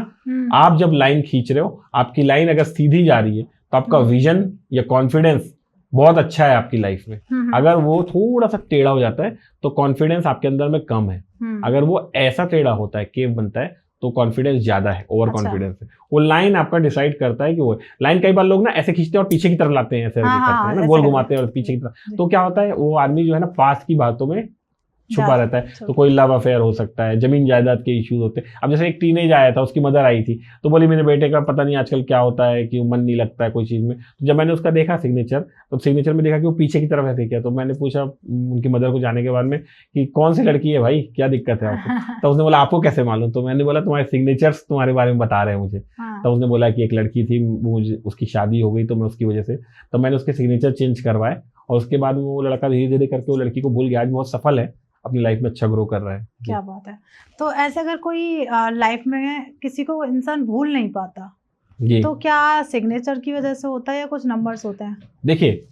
आप जब लाइन खींच रहे हो, आपकी लाइन अगर सीधी जा रही है तो आपका विजन या कॉन्फिडेंस बहुत अच्छा है आपकी लाइफ में। अगर वो थोड़ा सा टेढ़ा हो जाता है तो कॉन्फिडेंस आपके अंदर में कम है। अगर वो ऐसा टेढ़ा होता है, केव बनता है, तो कॉन्फिडेंस ज्यादा है, ओवर कॉन्फिडेंस है। वो लाइन आपका डिसाइड करता है कि वो लाइन, कई बार लोग ना ऐसे खींचते हैं और पीछे की तरफ लाते हैं, ऐसे करते हैं ना, गोल घुमाते हैं और पीछे की तरफ। तो क्या होता है, वो आदमी जो है ना पास्ट की बातों में छुपा रहता है। तो कोई लव अफेयर हो सकता है, जमीन जायदाद के इश्यूज होते हैं। अब जैसे एक टीनेज आया था, उसकी मदर आई थी तो बोली मेरे बेटे का पता नहीं आजकल क्या होता है कि मन नहीं लगता है कोई चीज में। तो जब मैंने उसका देखा सिग्नेचर, तो सिग्नेचर में देखा कि वो पीछे की तरफ ऐसे किया। तो मैंने पूछा उनकी मदर को जाने के बाद में कि कौन सी लड़की है भाई, क्या दिक्कत है आपको। तो उसने बोला आपको कैसे मालूम। तो मैंने बोला तुम्हारे सिग्नेचर्स तुम्हारे बारे में बता रहे हैं मुझे। तो उसने बोला कि एक लड़की थी, मुझे उसकी शादी हो गई तो मैं उसकी वजह से, तो मैंने उसके सिग्नेचर चेंज करवाए और उसके बाद में वो लड़का धीरे धीरे करके वो लड़की को भूल गया। आज बहुत सफल है, अपनी लाइफ में अच्छा ग्रो कर रहा है। क्या बात है। तो ऐसे अगर कोई लाइफ में किसी को इंसान भूल नहीं पाता, तो क्या सिग्नेचर की वजह से होता है या कुछ नंबर्स होते हैं। देखिए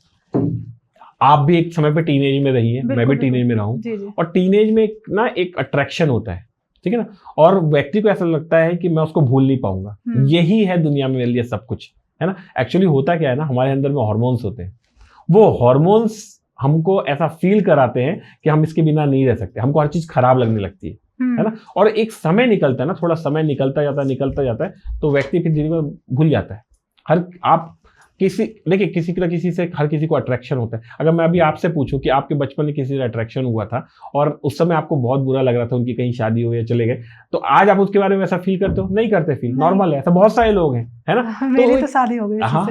आप भी एक समय पे टीनेज में रही है, मैं भी टीनेज में रहा हूँ, और टीनेज में ना एक अट्रैक्शन होता है, ठीक है ना। और व्यक्ति को ऐसा लगता है कि मैं उसको भूल नहीं पाऊंगा, यही है दुनिया में मेरे लिए सब कुछ, है ना। एक्चुअली होता क्या है ना, हमारे अंदर में हार्मोन्स होते हैं, वो हार्मोन्स हमको ऐसा फील कराते हैं कि हम इसके बिना नहीं रह सकते, हमको हर चीज खराब लगने लगती है ना। और एक समय निकलता है ना, थोड़ा समय निकलता जाता है तो व्यक्ति फिर धीरे धीरे भूल जाता है। आप देखिए किसी ना किसी से हर किसी को अट्रैक्शन होता है। अगर मैं अभी आपसे पूछूं कि आपके बचपन में किसी से अट्रैक्शन हुआ था और उस समय आपको बहुत बुरा लग रहा था, उनकी कहीं शादी हो या चले गए, तो आज आप उसके बारे में ऐसा फील करते हो? नहीं करते फील, नॉर्मल है, ऐसा बहुत सारे लोग हैं, है ना? मेरी तो शादी हो गई। हाँ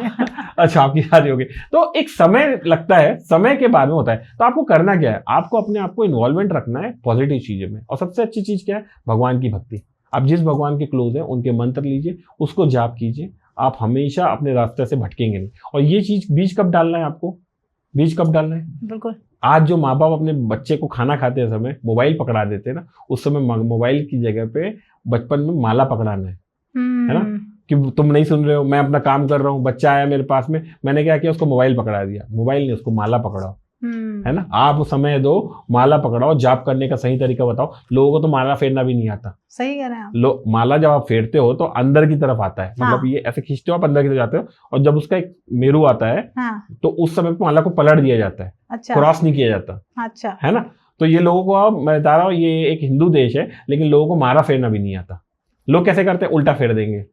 अच्छा, आपकी शादी हो गई। तो एक समय लगता है, समय के बाद में होता है। तो आपको करना क्या है, आपको अपने आप को इन्वॉल्वमेंट रखना है पॉजिटिव चीजों में। और सबसे अच्छी चीज क्या है, भगवान की भक्ति। आप जिस भगवान के क्लोज है उनके मंत्र लीजिए, उसको जाप कीजिए, आप हमेशा अपने रास्ते से भटकेंगे नहीं। और ये चीज बीज कब डालना है आपको, बीज कब डालना है? बिल्कुल। आज जो माँ बाप अपने बच्चे को खाना खाते समय मोबाइल पकड़ा देते हैं ना, उस समय मोबाइल की जगह पे बचपन में माला पकड़ाना है ना, कि तुम नहीं सुन रहे हो, मैं अपना काम कर रहा हूँ, बच्चा आया मेरे पास में, मैंने क्या किया, उसको मोबाइल पकड़ा दिया। मोबाइल नहीं, उसको माला पकड़ाओ, है ना? आप समय दो, माला पकड़ाओ, जाप करने का सही तरीका बताओ। लोगों को तो माला फेरना भी नहीं आता। सही कह रहे हैं आप। माला जब आप फेरते हो तो अंदर की तरफ आता है, मतलब ये ऐसे खींचते हो आप, अंदर की तरफ जाते हो, और जब उसका एक मेरू आता है तो उस समय पे माला को पलट दिया जाता है। अच्छा। क्रॉस नहीं किया जाता। अच्छा। है ना? तो ये लोगों को, मैं बता रहा हूँ, ये एक हिंदू देश है, लेकिन लोगों को माला फेरना भी नहीं आता। लोग कैसे करते हैं, उल्टा फेर देंगे।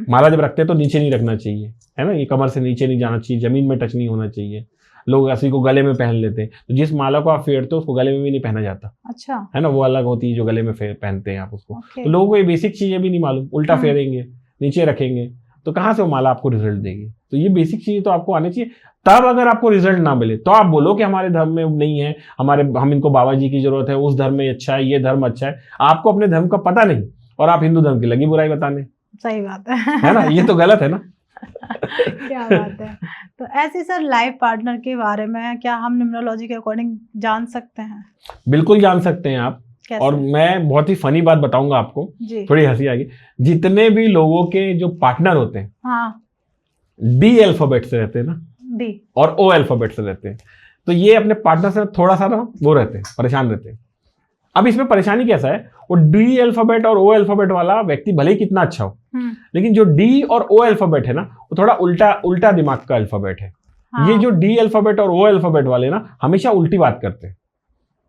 माला जब रखते हैं तो नीचे नहीं रखना चाहिए, है ना, ये कमर से नीचे नहीं जाना चाहिए, जमीन में टच नहीं होना चाहिए। लोग ऐसी को गले में पहन लेते हैं, तो जिस माला को आप फेरते हो उसको गले में भी नहीं पहना जाता। अच्छा। है ना, वो अलग होती है जो गले में पहनते हैं आप उसको। तो लोगों को ये बेसिक चीजें भी नहीं मालूम, उल्टा फेरेंगे, नीचे रखेंगे, तो कहाँ से वो माला आपको रिजल्ट देगी? तो ये बेसिक चीजें तो आपको आनी चाहिए। तब अगर आपको रिजल्ट ना मिले तो आप बोलो कि हमारे धर्म में नहीं है, हम इनको बाबा जी की जरूरत है, उस धर्म में अच्छा है, ये धर्म अच्छा है। आपको अपने धर्म का पता नहीं और आप हिंदू धर्म की लगी बुराई बताने। सही बात है ना, ये तो गलत है ना। क्या बात है। तो ऐसे सर लाइफ पार्टनर के बारे में क्या हम न्यूमरोलॉजी के अकॉर्डिंग जान सकते हैं? बिल्कुल जान सकते हैं आप। कैसे? और मैं बहुत ही फनी बात बताऊंगा आपको, थोड़ी हंसी आएगी। जितने भी लोगों के जो पार्टनर होते हैं, हाँ, डी अल्फाबेट से रहते हैं ना, डी और ओ अल्फाबेट से रहते हैं, तो ये अपने पार्टनर से थोड़ा सा ना वो रहते हैं, परेशान रहते हैं। अब इसमें परेशानी कैसा है, वो डी अल्फाबेट और ओ अल्फाबेट वाला व्यक्ति भले ही कितना अच्छा हो, लेकिन जो डी और ओ अल्फाबेट है ना, वो थोड़ा उल्टा दिमाग का अल्फाबेट है। हाँ। ये जो डी अल्फाबेट और ओ अल्फाबेट वाले ना हमेशा उल्टी बात करते हैं।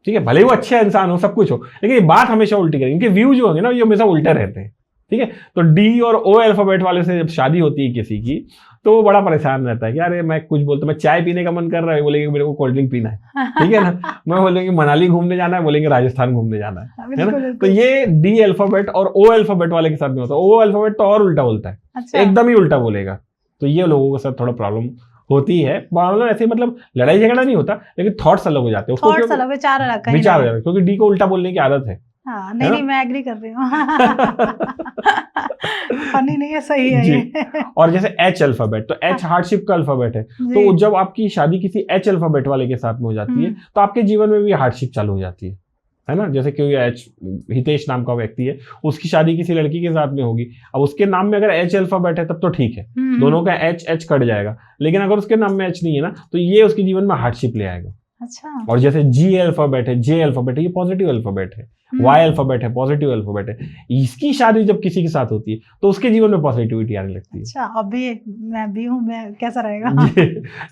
ठीक है, भले ही वो अच्छे इंसान हो, सब कुछ हो, लेकिन ये बात हमेशा उल्टी करेंगे। इनके व्यू जो होंगे ना, ये हमेशा उल्टे रहते हैं। ठीक है, तो डी और ओ अल्फाबेट वाले से जब शादी होती है किसी की, तो वो बड़ा परेशान रहता है कि अरे मैं कुछ बोलता, मैं चाय पीने का मन कर रहा है, बोलेंगे मेरे को कोल्ड ड्रिंक पीना है। ठीक है ना, मैं बोलेंगे मनाली घूमने जाना है, बोलेंगे राजस्थान घूमने जाना है ना। तो ये डी अल्फाबेट और ओ अल्फाबेट वाले के साथ में होता है। ओ अल्फाबेट तो और उल्टा बोलता है। अच्छा। एकदम ही उल्टा बोलेगा। तो ये लोगों के साथ थोड़ा प्रॉब्लम होती है। प्रॉब्लम ऐसे मतलब लड़ाई झगड़ा नहीं होता, लेकिन थॉट्स अलग हो जाते हैं, विचार अलग, क्योंकि डी को उल्टा बोलने की आदत है। हाँ, नहीं मैं एग्री कर रही हूँ। फनी नहीं है, सही है ये। और जैसे एच अल्फाबेट, तो एच हार्डशिप का अल्फाबेट है, तो जब आपकी शादी किसी एच अल्फाबेट वाले के साथ में हो जाती है, तो आपके जीवन में भी हार्डशिप चालू हो जाती है ना। जैसे कि एच हितेश नाम का व्यक्ति है, उसकी शादी किसी लड़की के साथ में होगी। अब उसके नाम में अगर एच अल्फाबेट है तब तो ठीक है, दोनों का एच एच कट जाएगा। लेकिन अगर उसके नाम में एच नहीं है ना, तो ये उसके जीवन में हार्डशिप ले आएगा। अच्छा। और जैसे जी अल्फाबेट है, जे अल्फाबेट है, ये पॉजिटिव अल्फाबेट है। वाई अल्फाबेट है, पॉजिटिव अल्फाबेट है। इसकी शादी जब किसी के साथ होती है तो उसके जीवन में पॉजिटिविटी आने लगती है। अच्छा, अभी मैं भी हूँ, मैं कैसा रहेगा?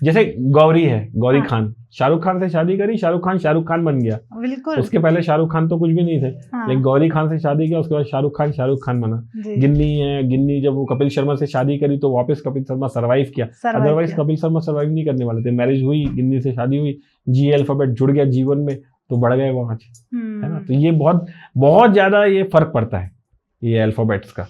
जैसे गौरी है, गौरी हाँ। खान, शाहरुख खान से शादी करी, शाहरुख खान बन गया। बिल्कुल। उसके पहले शाहरुख खान तो कुछ भी नहीं थे, हाँ। लेकिन गौरी खान से शादी किया, उसके बाद शाहरुख खान बना। गिन्नी है, गिन्नी जब वो कपिल शर्मा से शादी करी तो वापस कपिल शर्मा सर्वाइव किया, अदरवाइज कपिल शर्मा सर्वाइव नहीं करने वाले थे। मैरिज हुई, गिन्नी से शादी हुई, जी अल्फाबेट जुड़ गया जीवन में, तो बढ़ गए वो आज, है ना। तो ये बहुत ज्यादा ये फर्क पड़ता है ये अल्फाबेट्स का।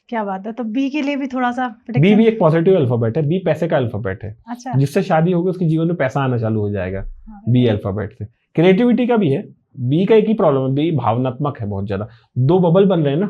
क्या बात है। तो बी के लिए भी थोड़ा सा, बी भी एक पॉजिटिव अल्फाबेट है, बी पैसे का अल्फाबेट है। अच्छा। जिससे शादी होगी उसके जीवन में पैसा आना चालू हो जाएगा। हाँ। बी अल्फाबेट से क्रिएटिविटी का भी है। बी का एक ही प्रॉब्लम है, बी भावनात्मक है बहुत ज्यादा। दो बबल बन रहे हैं ना,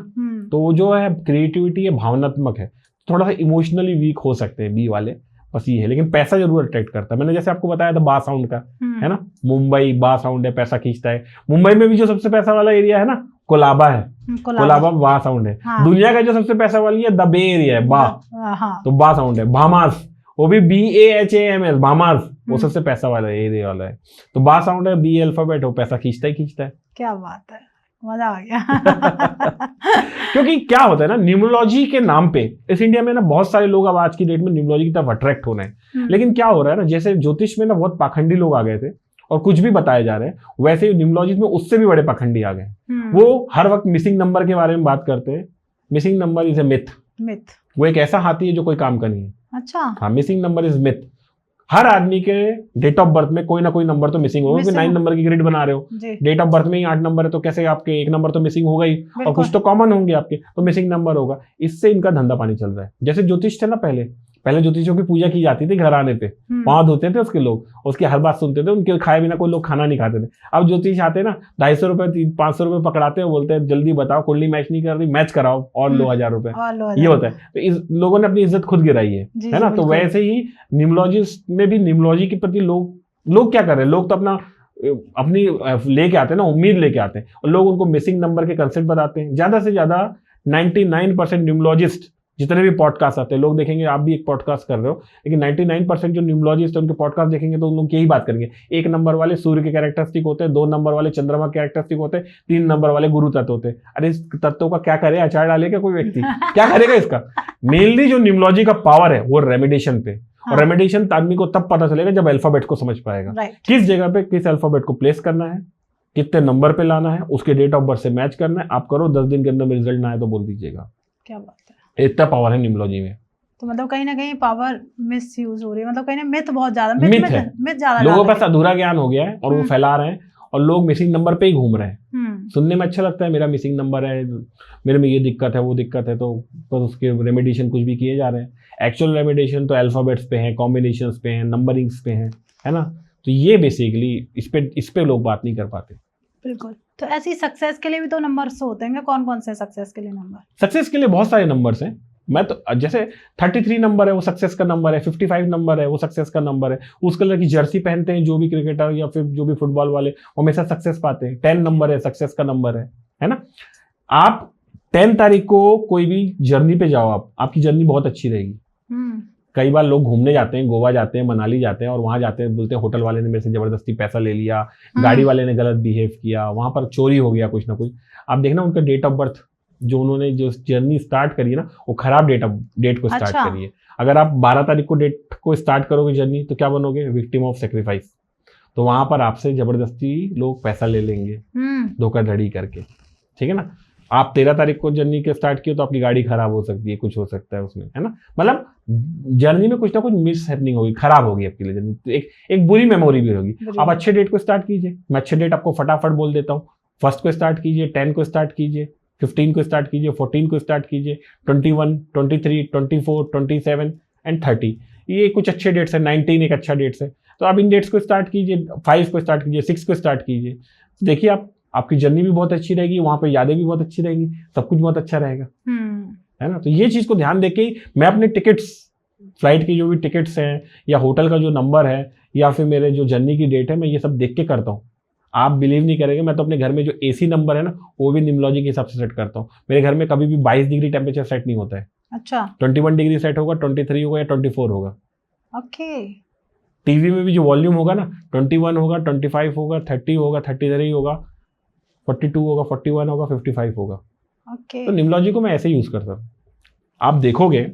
तो जो है क्रिएटिविटी है, भावनात्मक है, थोड़ा सा इमोशनली वीक हो सकते हैं बी वाले, बस ये है। लेकिन पैसा जरूर अट्रैक्ट करता है। मैंने जैसे आपको बताया था बा साउंड का, है ना, मुंबई बा साउंड है, पैसा खींचता है। मुंबई में भी जो सबसे पैसा वाला एरिया है ना, कोलाबा है, कोलाबा बा साउंड है। हाँ। दुनिया का जो सबसे पैसा वाली है द बे एरिया है, बा, हाँ। तो बा साउंड है। बामास, वो भी BAHAMS, बामास, वो सबसे पैसा वाला एरिया वाला है। तो बा साउंड है, बी अल्फाबेट, वो पैसा खींचता है। क्या बात है, मजा आ गया। क्योंकि क्या होता है ना, न्यूमरोलॉजी के नाम पे इस इंडिया में ना बहुत सारे लोग अब आज की डेट में न्यूमरोलॉजी की तरफ अट्रैक्ट हो रहे हैं। लेकिन क्या हो रहा है ना, जैसे ज्योतिष में ना बहुत पाखंडी लोग आ गए थे और कुछ भी बताए जा रहे हैं, वैसे ही न्यूमरोलॉजी में उससे भी बड़े पाखंडी आ गए। वो हर वक्त मिसिंग नंबर के बारे में बात करते हैं। Missing number is a myth, वो एक ऐसा हाथी है जो कोई काम का नहीं है। अच्छा। हाँ, मिसिंग नंबर इज मिथ। हर आदमी के डेट ऑफ बर्थ में कोई ना कोई नंबर तो मिसिंग होगा, क्योंकि 9 नंबर की ग्रिड बना रहे हो, डेट ऑफ बर्थ में ही 8 नंबर है, तो कैसे आपके एक नंबर तो मिसिंग होगा ही, और कुछ तो कॉमन होंगे आपके, तो मिसिंग नंबर होगा। इससे इनका धंधा पानी चल रहा है। जैसे ज्योतिष थे ना, पहले ज्योतिषों की पूजा की जाती थी घर आने पे, पांव धोते थे उसके लोग, उसकी हर बात सुनते थे, उनके खाए बिना कोई लोग खाना नहीं खाते थे। अब ज्योतिष आते ना, 250 रुपए 500 रुपए पकड़ाते हैं, बोलते हैं जल्दी बताओ कुंडली मैच नहीं कर रही, मैच कराओ और लो 1000 रुपए। ये होता है। तो इस लोगों ने अपनी इज्जत खुद गिराई है ना। तो वैसे ही न्यूमरोलॉजिस्ट में भी न्यूमरोलॉजी के प्रति लोग क्या कर रहे हैं, लोग तो अपनी लेके आते हैं ना, उम्मीद लेके आते हैं, और लोग उनको मिसिंग नंबर के कंसेप्ट बताते हैं। ज्यादा से ज्यादा 99% न्यूमरोलॉजिस्ट जितने भी पॉडकास्ट आते हैं, लोग देखेंगे, आप भी एक पॉडकास्ट कर रहे हो, लेकिन 99% जो न्यूमरोलॉजिस्ट है उनके पॉडकास्ट देखेंगे तो उन लोग यही बात करेंगे। 1 नंबर वाले सूर्य के कैरेक्टरिस्टिक होते हैं, 2 नंबर वाले चंद्रमा के कैरेक्टरिस्टिक होते हैं, 3 नंबर वाले गुरु तत्व होते हैं। अरे इस तत्वों का क्या करे, अचार डालेगा कोई व्यक्ति, क्या करेगा इसका? मेनली जो न्यूमरोलॉजी का पावर है वो रेमेडिएशन पे, और रेमेडिएशन आदमी को तब पता चलेगा जब अल्फाबेट को समझ पाएगा, किस जगह पे किस अल्फाबेट को प्लेस करना है, कितने नंबर पे लाना है, उसके डेट ऑफ बर्थ से मैच करना है। आप करो, 10 दिन के अंदर में रिजल्ट ना आए तो बोल दीजिएगा। क्या बात है, इतना पावर है न्यूमरोलॉजी में। तो मतलब कहीं ना कहीं पावर मिस यूज हो रही है, मतलब कहीं ना मिथ बहुत ज्यादा, मिथ ज्यादा, लोगों के पास अधूरा ज्ञान हो गया है और वो फैला रहे हैं, और लोग मिसिंग नंबर पे ही घूम रहे हैं। सुनने में अच्छा लगता है, मेरा मिसिंग नंबर है, मेरे में ये दिक्कत है वो दिक्कत है, तो बस उसके रेमेडिएशन कुछ भी किए जा रहे हैं। एक्चुअल रेमेडिएशन तो अल्फाबेट्स पे है, कॉम्बिनेशंस पे है, नंबरिंग्स पे है ना। तो ये बेसिकली इस पे लोग बात नहीं कर पाते। बिल्कुल। तो ऐसी सक्सेस के लिए भी तो नंबर्स होते हैं, कौन कौन से सक्सेस के लिए नंबर? सक्सेस के लिए बहुत सारे नंबर्स हैं। मैं तो जैसे 33 नंबर है वो सक्सेस का नंबर है, 55 नंबर है वो सक्सेस का नंबर है। उस कलर की जर्सी पहनते हैं जो भी क्रिकेटर या फिर जो भी फुटबॉल वाले, वो हमेशा सक्सेस पाते हैं। 10 नंबर है सक्सेस का नंबर है ना। आप 10 तारीख को कोई भी जर्नी पे जाओ, आपकी जर्नी बहुत अच्छी रहेगी। कई बार लोग घूमने जाते हैं, गोवा जाते हैं, मनाली जाते हैं, और वहां जाते हैं बोलते हैं होटल वाले ने मेरे से जबरदस्ती पैसा ले लिया, गाड़ी वाले ने गलत बिहेव किया, वहां पर चोरी हो गया कुछ ना कुछ। आप देखना उनका डेट ऑफ बर्थ, जो उन्होंने जो जर्नी स्टार्ट करी है ना, वो खराब डेट को स्टार्ट करी है। अगर आप 12 तारीख को डेट को स्टार्ट करोगे जर्नी, तो क्या बनोगे? Victim of sacrifice. तो वहां पर आपसे जबरदस्ती लोग पैसा ले लेंगे धोखाधड़ी करके, ठीक है ना। आप 13 तारीख को जर्नी के स्टार्ट किए तो आपकी गाड़ी खराब हो सकती है, कुछ हो सकता है उसमें, है ना। मतलब जर्नी में कुछ ना कुछ मिस हैपनिंग होगी, खराब होगी आपके लिए जर्नी, तो एक बुरी मेमोरी भी होगी। आप अच्छे डेट को स्टार्ट कीजिए, मैं अच्छे डेट आपको फटाफट बोल देता हूँ। 1 को स्टार्ट कीजिए, 10 को स्टार्ट कीजिए, 15 को स्टार्ट कीजिए, 14 को स्टार्ट कीजिए, 21, 23, 24, 27 एंड 30, ये कुछ अच्छे डेट्स है। 19 एक अच्छा डेट्स है, तो आप इन डेट्स को स्टार्ट कीजिए। 5 को स्टार्ट कीजिए, 6 को स्टार्ट कीजिए। देखिए आपकी जर्नी भी बहुत अच्छी रहेगी, वहां पे यादें भी बहुत अच्छी रहेगी, सब कुछ बहुत अच्छा रहेगा, है ना। तो ये चीज को ध्यान देके मैं अपने टिकट्स, फ्लाइट की जो भी टिकट्स हैं, या होटल का जो नंबर है, या फिर मेरे जो जर्नी की डेट है, मैं ये सब देख के करता हूँ। आप बिलीव नहीं करेंगे, मैं तो अपने घर में जो एसी नंबर है ना, वो भी न्यूमरोलॉजी के हिसाब से सेट करता हूँ। मेरे घर में कभी भी 22 डिग्री टेम्परेचर सेट नहीं होता है। अच्छा। 21 डिग्री सेट होगा, 23 होगा या 24 होगा। ओके। टीवी में भी जो वॉल्यूम होगा ना, 21 होगा, 25 होगा, 30 होगा, 33 होगा, 42 होगा, 41 होगा, 55 होगा। ओके। तो न्यूमरोलॉजी को मैं ऐसे यूज करता हूँ। आप देखोगे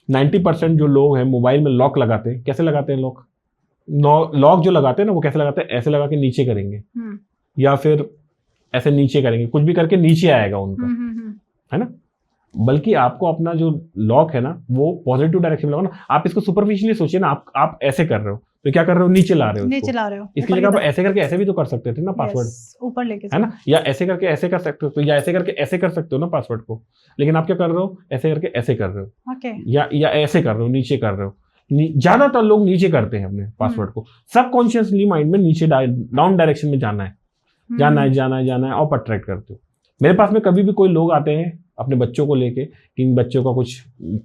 90% जो लोग हैं मोबाइल में लॉक लगाते हैं, कैसे लगाते हैं लॉक जो लगाते हैं ना, वो कैसे लगाते हैं? ऐसे लगा के नीचे करेंगे, या फिर ऐसे नीचे करेंगे, कुछ भी करके नीचे आएगा उनका, है ना। बल्कि आपको अपना जो लॉक है ना, वो पॉजिटिव डायरेक्शन में लगाओ ना। आप इसको सुपरफिशियली सोचिए ना, आप ऐसे कर रहे हो तो क्या कर रहे हो? नीचे ला रहे हो। इसकी जगह आप ऐसे करके ऐसे भी तो कर सकते थे ना पासवर्ड, ऊपर लेके, है ना। या ऐसे करके ऐसे कर सकते हो, तो या ऐसे करके ऐसे कर सकते हो ना पासवर्ड को। लेकिन आप क्या कर रहे हो? ऐसे करके ऐसे कर रहे हो, या ऐसे कर रहे हो, नीचे कर रहे हो। ज्यादातर लोग नीचे करते हैं अपने पासवर्ड को। सबकॉन्शियसली माइंड में नीचे डाउन डायरेक्शन में जाना है, और अट्रैक्ट करते हो। मेरे पास में कभी भी कोई लोग आते हैं अपने बच्चों को लेके कि इन बच्चों का कुछ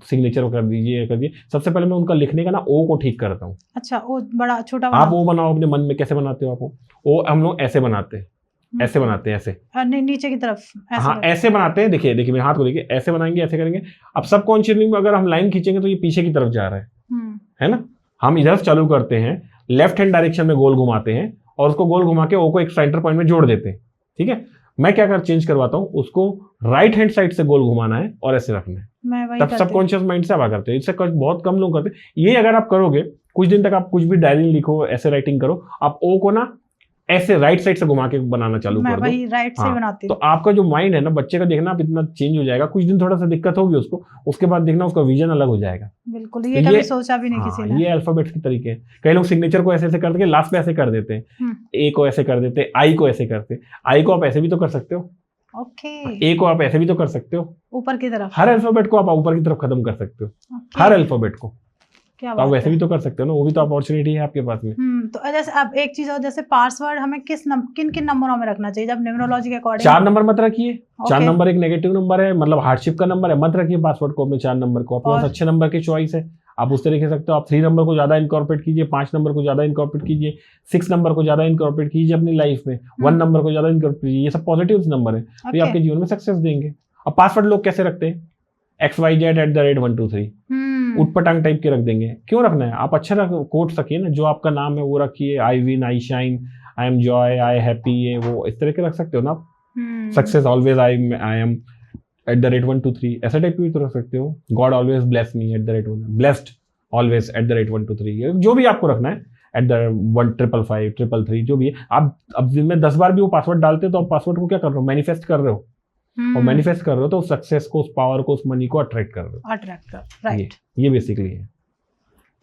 सिग्नेचर कर दीजिए, सबसे पहले मैं उनका लिखने का ना ओ को ठीक करता हूँ। अच्छा, ओ बड़ा छोटा आप ओ बनाओ अपने मन में। कैसे बनाते हो आप ओ? हम लोग ऐसे बनाते हैं, ऐसे बनाते हैं, ऐसे नीचे की तरफ, हाँ ऐसे बनाते हैं। देखिए मेरे हाथ को देखिए, ऐसे बनाएंगे, ऐसे करेंगे। अब सबकॉन्शियसली में अगर हम लाइन खींचेंगे तो ये पीछे की तरफ जा रहा है ना। हम इधर चालू करते हैं, लेफ्ट हैंड डायरेक्शन में गोल घुमाते हैं, और उसको गोल घुमा के ओ को एक सेंटर पॉइंट में जोड़ देते हैं, ठीक है। मैं क्या चेंज करवाता हूँ, उसको राइट हैंड साइड से गोल घुमाना है और ऐसे रखना है, तब सबकॉन्शियस माइंड से आप करते हैं। इससे बहुत कम लोग करते हैं। ये अगर आप करोगे कुछ दिन तक, आप कुछ भी डायरी लिखो, ऐसे राइटिंग करो, आप ओ को ना ऐसे राइट साइड से घुमा के बनाना चालू मैं कर दो। वही राइट से हाँ, बनाती तो हूँ। आपका जो माइंड है ना, बच्चे का देखना आप इतना चेंज हो जाएगा, कुछ दिन थोड़ा सा दिक्कत होगी उसको, उसके बाद देखना उसका विजन अलग हो जाएगा। बिल्कुल, तो ये कभी सोचा भी नहीं किसी ने। ये अल्फाबेट्स के तरीके हैं। कई लोग सिग्नेचर को ऐसे ऐसे करके लास्ट पे ऐसे कर देते हैं, ए को ऐसे कर देते हैं, आई को ऐसे करते, आई को आप ऐसे भी तो कर सकते हो, ओके, ए को आप ऐसे भी तो कर सकते हो, ऊपर की तरफ। हर अल्फाबेट को आप ऊपर की तरफ खत्म कर सकते हो, हर अल्फाबेट को। क्या तो आप बात वैसे है। भी तो कर सकते हो ना, वो भी तो अपॉर्चुनिटी है आपके पास में। तो जैसे अब एक चीज और, जैसे पासवर्ड हमें किन किन नंबरों में रखना चाहिए जब न्यूमरोलॉजी के अकॉर्डिंग? 4 नंबर मत रखिए। 4 ओके। नंबर एक नेगेटिव नंबर है, मतलब हार्डशिप का नंबर है, मत रखिए पासवर्ड को अपने 4 नंबर को। अपने पास और? अच्छे नंबर की चॉइस है, आप उस तरीके से सकते हो। आप 3 नंबर को ज्यादा इनकॉर्पोरेट कीजिए, 5 नंबर को ज्यादा इनकॉर्पोरेट कीजिए, 6 नंबर को ज्यादा इनकॉर्पोरेट कीजिए अपनी लाइफ में, 1 नंबर को ज्यादा इनकॉर्पोरेट कीजिए। ये सब पॉजिटिव नंबर है, तो ये आपके जीवन में सक्सेस देंगे। अब पासवर्ड लोग कैसे रखते हैं? XYZ@123 उटपटांग टाइप के रख देंगे। क्यों रखना है? आप अच्छा कोट सकिए ना, जो आपका नाम है वो रखिए, I win, I shine, I am Joy, I happy, ये वो इस तरह के रख सकते हो ना आप। सक्सेस ऑलवेज आई एम @123 ऐसा टाइप भी तो रख सकते हो। God always bless me @1, blessed always @123, जो भी आपको रखना है @155 333 जो भी है। आप अब दिन में 10 बार भी वो पासवर्ड डालते हो तो आप पासवर्ड को क्या कर रहे हो? मैनिफेस्ट कर रहे हो, और मैनिफेस्ट कर रहे हो तो सक्सेस को, उस पावर को, उस मनी को अट्रैक्ट कर रहे हो। राइट। ये बेसिकली है।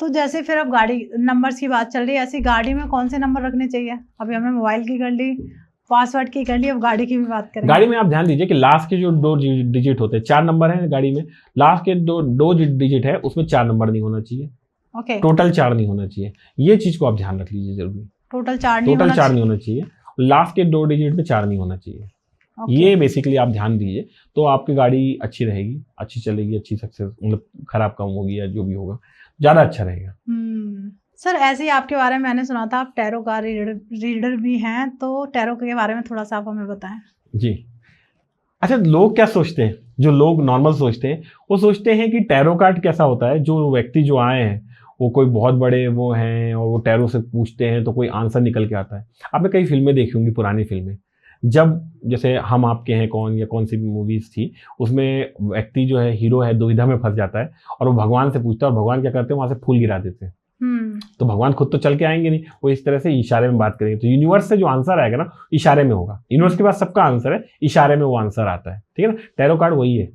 तो जैसे फिर अब गाड़ी नंबर्स की बात चल रही है, ऐसी गाड़ी में कौन से नंबर रखने चाहिए? अभी हमने मोबाइल की कर ली, पासवर्ड की कर ली, अब गाड़ी की भी बात करेंगे। गाड़ी में आप ध्यान दीजिए कि लास्ट के जो 2 डिजिट होते हैं, 4 नंबर है गाड़ी में, लास्ट के दो डिजिट है उसमें 4 नंबर नहीं होना चाहिए। ओके। टोटल 4 नहीं होना चाहिए, ये चीज को आप ध्यान रख लीजिए जरूरी। टोटल 4 नहीं होना चाहिए, लास्ट के 2 डिजिट में 4 नहीं होना चाहिए। ये बेसिकली आप ध्यान दीजिए तो आपकी गाड़ी अच्छी रहेगी, अच्छी चलेगी, अच्छी सक्सेस, मतलब खराब कम होगी या जो भी होगा ज्यादा अच्छा रहेगा। सर ऐसे ही आपके बारे में मैंने सुना था आप टैरो का रीडर भी हैं, तो टैरो के बारे में थोड़ा सा आप हमें बताएं। जी, अच्छा, लोग क्या सोचते हैं, जो लोग नॉर्मल सोचते हैं, वो सोचते हैं कि टैरो कार्ड कैसा होता है, जो व्यक्ति जो आए हैं वो कोई बहुत बड़े वो हैं और वो टैरो से पूछते हैं तो कोई आंसर निकल के आता है। आपने कई फिल्में देखी होंगी, पुरानी फिल्में, जब जैसे हम आपके हैं कौन या कौन सी भी मूवीज थी, उसमें व्यक्ति जो है, हीरो है, दुविधा में फंस जाता है और वो भगवान से पूछता है, और भगवान क्या करते हैं, वहां से फूल गिरा देते हैं। तो भगवान खुद तो चल के आएंगे नहीं, वो इस तरह से इशारे में बात करेंगे। तो यूनिवर्स से जो आंसर आएगा ना, इशारे में होगा। यूनिवर्स के पास सबका आंसर है, इशारे में वो आंसर आता है, ठीक है ना। टैरो कार्ड वही है,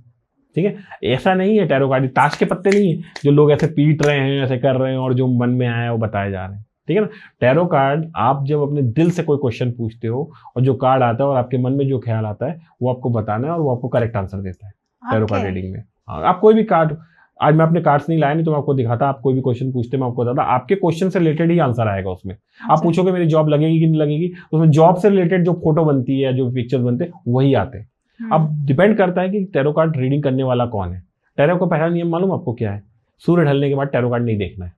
ठीक है। ऐसा नहीं है, टैरो कार्ड ताश के पत्ते नहीं है जो लोग ऐसे पीट रहे हैं, ऐसे कर रहे हैं और जो मन में आया वो बताए जा रहे हैं, ठीक है ना। टैरो कार्ड, आप जब अपने दिल से कोई क्वेश्चन पूछते हो और जो कार्ड आता है और आपके मन में जो ख्याल आता है वो आपको बताना है और वो आपको करेक्ट आंसर देता है टैरो कार्ड रीडिंग में। आप कोई भी कार्ड, आज मैं अपने कार्ड्स नहीं लाया, नहीं तो मैं आपको दिखाता, आप कोई भी क्वेश्चन पूछते मैं आपको बताता, आपके क्वेश्चन से रिलेटेड ही आंसर आएगा उसमें। आप पूछोगे मेरी जॉब लगेगी कि नहीं लगेगी, उसमें जॉब से रिलेटेड जो फोटो बनती है, जो पिक्चर्स बनते हैं वही आते हैं। अब डिपेंड करता है कि टैरो कार्ड रीडिंग करने वाला कौन है। टैरो का पहला नियम मालूम आपको क्या है? सूर्य ढलने के बाद टैरो कार्ड नहीं देखना है।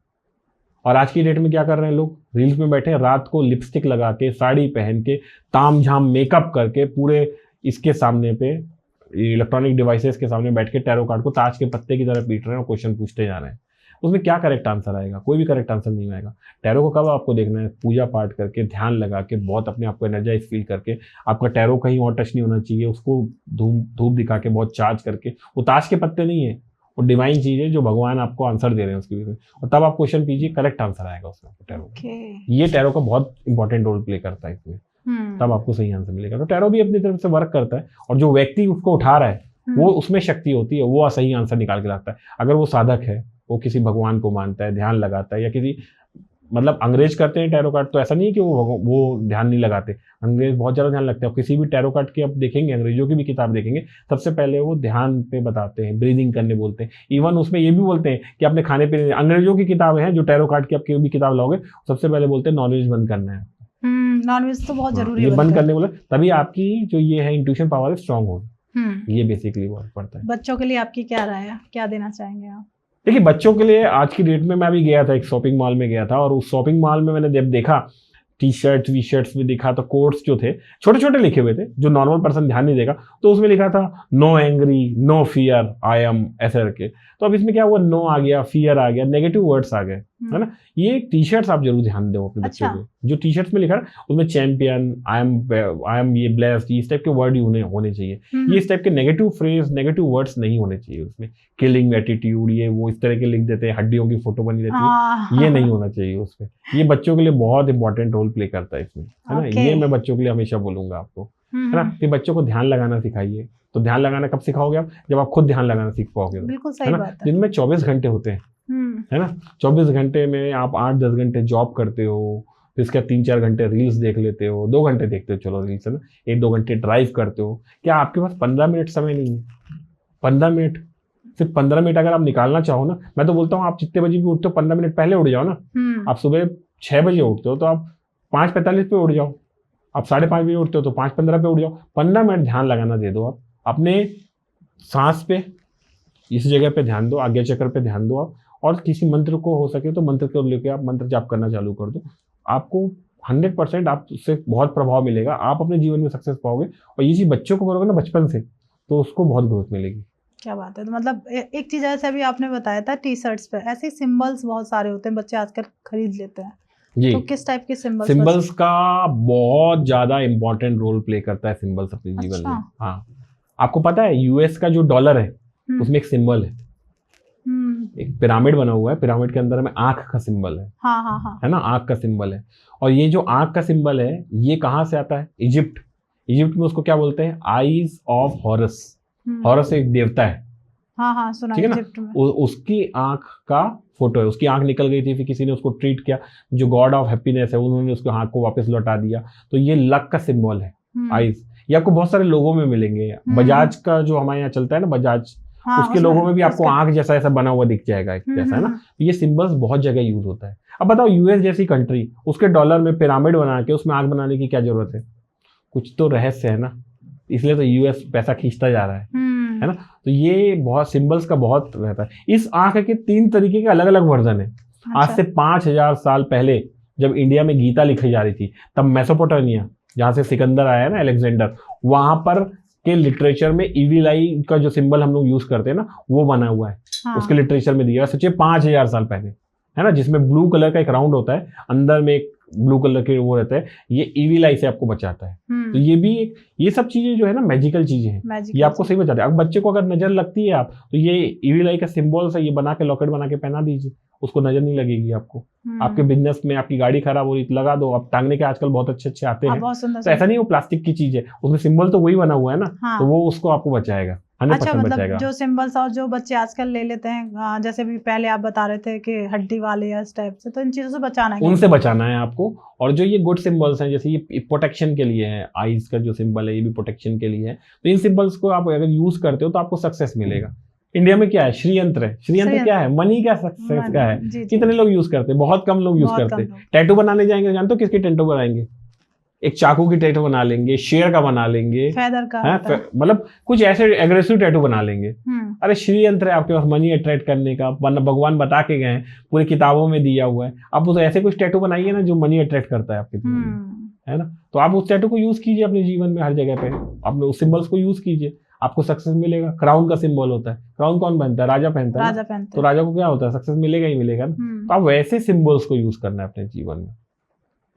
और आज की डेट में क्या कर रहे हैं लोग? रील्स में बैठे, रात को लिपस्टिक लगा के, साड़ी पहन के, ताम झाम मेकअप करके, पूरे इसके सामने पे, इलेक्ट्रॉनिक डिवाइसेस के सामने बैठ के टैरो कार्ड को ताश के पत्ते की तरह पीट रहे हैं और क्वेश्चन पूछते जा रहे हैं। उसमें क्या करेक्ट आंसर आएगा? कोई भी करेक्ट आंसर नहीं आएगा। टैरो को कब आपको देखना है? पूजा पाठ करके, ध्यान लगा के, बहुत अपने आप को एनर्जाइज फील करके। आपका टैरो कहीं और टच नहीं होना चाहिए, उसको धूप दिखा के, बहुत चार्ज करके। वो ताश के पत्ते नहीं है, वो डिवाइन चीज है जो भगवान आपको आंसर दे रहे हैं उसकी वजह से, और तब आप क्वेश्चन कीजिए, करेक्ट आंसर आएगा उसमें टैरो। ये टैरो का बहुत इंपॉर्टेंट रोल प्ले करता है इसमें, तब आपको सही आंसर मिलेगा। तो टैरो भी अपनी तरफ से वर्क करता है, और जो व्यक्ति उसको उठा रहा है वो, उसमें शक्ति होती है, वो सही आंसर निकाल के लाता है। अगर वो साधक है, वो किसी भगवान को मानता है, ध्यान लगाता है, या किसी, मतलब अंग्रेज करते हैं टैरो कार्ड, तो ऐसा नहीं है कि वो ध्यान नहीं लगाते, अंग्रेज बहुत ज्यादा ध्यान लगता है। किसी भी टैरो कार्ड की आप देखेंगे, अंग्रेजों की भी किताब देखेंगे, सबसे पहले वो ध्यान पे बताते हैं, ब्रीदिंग करने बोलते हैं। इवन उसमें ये भी बोलते हैं कि अपने खाने पीने, अंग्रेजों की किताबें हैं जो टैरो कार्ड की आपकी भी किताब लाओगे, सबसे पहले बोलते हैं नॉनवेज बंद करना है। नॉनवेज तो बहुत जरूरी है, ये बंद करने बोले, तभी आपकी जो ये है इंट्यूशन पावर स्ट्रांग होगी। ये बेसिकली वर्क पड़ता है। बच्चों के लिए आपकी क्या राय है, क्या देना चाहेंगे आप? देखिए, बच्चों के लिए आज की डेट में, मैं भी गया था, एक शॉपिंग मॉल में गया था, और उस शॉपिंग मॉल में मैंने जब देखा टी शर्ट वी शर्ट्स में दिखा, तो कोट्स जो थे छोटे छोटे लिखे हुए थे, जो नॉर्मल पर्सन ध्यान नहीं देगा, तो उसमें लिखा था no angry, no fear, I am, ऐसे करके। तो अब इसमें क्या हुआ, नो आ गया, फियर आ गया, नेगेटिव वर्ड्स आ गए, है ना। ये टी शर्ट्स आप जरूर ध्यान दो अपने बच्चों को, जो टी शर्ट्स में लिखा है उसमें चैंपियन, आई एम ये ब्लेस्ड, इस टाइप के वर्ड ही होने चाहिए। ये इस टाइप के नेगेटिव फ्रेज, नेगेटिव वर्ड्स नहीं होने चाहिए उसमें। किलिंग एटीट्यूड, ये वो इस तरह के लिख देते हैं, हड्डियों की फोटो बनी रहती है, ये नहीं होना चाहिए उसमें। ये बच्चों के लिए बहुत इंपॉर्टेंट रोल रोल प्ले करता है इसमें, है ना। Okay. ये मैं बच्चों के लिए हमेशा बोलूंगा आपको, है ना, कि बच्चों को ध्यान लगाना सिखाइए। तो ध्यान लगाना कब सिखाओगे आप? जब आप खुद ध्यान लगाना सीख पाओगे, बिल्कुल है सही ना। बात है। दिन में 24 घंटे होते हैं, है ना। 24 घंटे में आप 8-10 घंटे जॉब करते हो, फिर इसके 3-4 घंटे रील्स देख लेते हो, 2 घंटे देखते हो, चलो रील्स, है ना, 1-2 घंटे ड्राइव करते हो। क्या आपके पास 15 मिनट समय नहीं है? 15 मिनट, सिर्फ 15 मिनट अगर आप निकालना चाहो ना, मैं तो बोलता हूँ आप जितने बजे भी उठते हो 15 मिनट पहले उठ जाओ ना। आप सुबह 6 बजे उठते हो तो आप 5:45 पे उठ जाओ, आप 5:30 बजे उठते हो तो 5:15 पे उठ जाओ। 15 मिनट ध्यान लगाना दे दो आप अपने सांस पे, इस जगह पे ध्यान दो, आज्ञा चक्र पे ध्यान दो आप, और किसी मंत्र को हो सके तो मंत्र को लेके आप मंत्र जाप करना चालू कर दो। आपको 100% आप उससे बहुत प्रभाव मिलेगा, आप अपने जीवन में सक्सेस पाओगे। और ये चीज बच्चों को करोगे ना बचपन से, तो उसको बहुत ग्रोथ मिलेगी। क्या बात है। तो मतलब एक चीज ऐसे अभी आपने बताया था टी शर्ट्स पे ऐसे सिंबल्स बहुत सारे होते हैं, बच्चे आजकल खरीद लेते हैं, तो किस टाइप के सिंबल्स का बहुत ज्यादा इंपॉर्टेंट रोल प्ले करता है सिंबल्स अपने जीवन में। हाँ, आपको पता है यूएस का जो डॉलर है उसमें एक सिंबल है, एक पिरामिड बना हुआ है, पिरामिड के अंदर में आंख का सिंबल है। हाँ। है ना, आंख का सिंबल है। और ये जो आंख का सिंबल है ये कहाँ से आता है? इजिप्ट में उसको क्या बोलते हैं? Eyes of harrows. हॉरस एक देवता है, हाँ सुना, ठीक है इजिप्ट में। उसकी आंख का फोटो है। उसकी आंख निकल गई थी, फिर किसी ने उसको ट्रीट किया, जो गॉड ऑफ हैप्पीनेस है उन्होंने उसको आंख को वापस लौटा दिया। तो ये लक का सिंबल है आईज। ये आपको बहुत सारे लोगों में मिलेंगे। बजाज का जो हमारे यहाँ चलता है ना, बजाज, उसके लोगों में भी आपको आंख जैसा ऐसा बना हुआ दिख जाएगा, जैसा, है ना। ये सिंबल्स बहुत जगह यूज होता है। अब बताओ यूएस जैसी कंट्री, उसके डॉलर में पिरामिड बना के उसमें आंख बनाने की क्या जरूरत है? कुछ तो रहस्य है ना, इसलिए तो यूएस पैसा खींचता जा रहा है ना। तो ये बहुत सिंबल्स का बहुत रहता है। इस आंख के 3 तरीके के अलग अलग वर्जन है। आज से 5000 साल पहले जब इंडिया में गीता लिखी जा रही थी, तब मेसोपोटामिया, जहां से सिकंदर आया ना, अलेक्जेंडर, वहां पर के लिटरेचर में इविल आई का जो सिंबल हम लोग यूज करते हैं ना, वो बना हुआ है। उसके लिटरेचर में दिया है, सोचिए 5000 साल पहले, है ना, जिसमें ब्लू कलर का एक राउंड होता है, अंदर में एक ब्लू कलर के वो रहता है, ये इविल आई से आपको बचाता है। तो ये भी एक, ये सब चीजें जो है ना मैजिकल चीजें हैं, ये आपको सही बचाते हैं। अब बच्चे को अगर नजर लगती है आप, तो ये इविल आई का सिंबल है, ये बना के लॉकेट बना के पहना दीजिए, उसको नजर नहीं लगेगी आपको। आपके बिजनेस में आपकी गाड़ी खराब हो रही तो लगा दो, आप टांगने के आजकल बहुत अच्छे आते हैं, तो ऐसा नहीं वो प्लास्टिक की चीज है, उसमें सिंबल तो वही बना हुआ है ना, तो वो उसको आपको बचाएगा, 100% अच्छा, मतलब बचाएगा। जो सिंबल्स और जो बच्चे आजकल ले लेते हैं, जैसे भी पहले आप बता रहे थे कि हड्डी वाले या इस टाइप से, तो इन चीजों से बचाना है, उनसे बचाना है आपको। और जो ये गुड सिंबल्स हैं, जैसे ये प्रोटेक्शन के लिए है, आईज का जो सिंबल है ये भी प्रोटेक्शन के लिए है, तो इन सिंबल्स को आप अगर यूज करते हो तो आपको सक्सेस मिलेगा। इंडिया में क्या है? श्रीयंत्र है। श्रीयंत्र क्या है? मनी का सक्सेस का है। कितने लोग यूज करते हैं? बहुत कम लोग यूज करते हैं। टैटू बनाने जाएंगे, जानते हो किसके टैटू बनाएंगे? एक चाकू की टैटू बना लेंगे, शेर का बना लेंगे, फेदर का, मतलब कुछ ऐसे एग्रेसिव टैटू बना लेंगे। अरे श्रीयंत्र है आपके पास मनी अट्रैक्ट करने का, भगवान बता के गए हैं, पूरी किताबों में दिया हुआ है। आप उस ऐसे कुछ टैटू बनाइए ना जो मनी अट्रैक्ट करता है आपके जीवन में, है ना। तो आप उस टैटू को यूज कीजिए अपने जीवन में, हर जगह पे अपने उस सिंबल्स को यूज कीजिए, आपको सक्सेस मिलेगा। क्राउन का सिंबल होता है, क्राउन कौन पहनता है? राजा पहनता है, तो राजा को क्या होता है? सक्सेस मिलेगा ही मिलेगा ना। तो आप वैसे सिंबल्स को यूज करना है अपने जीवन में,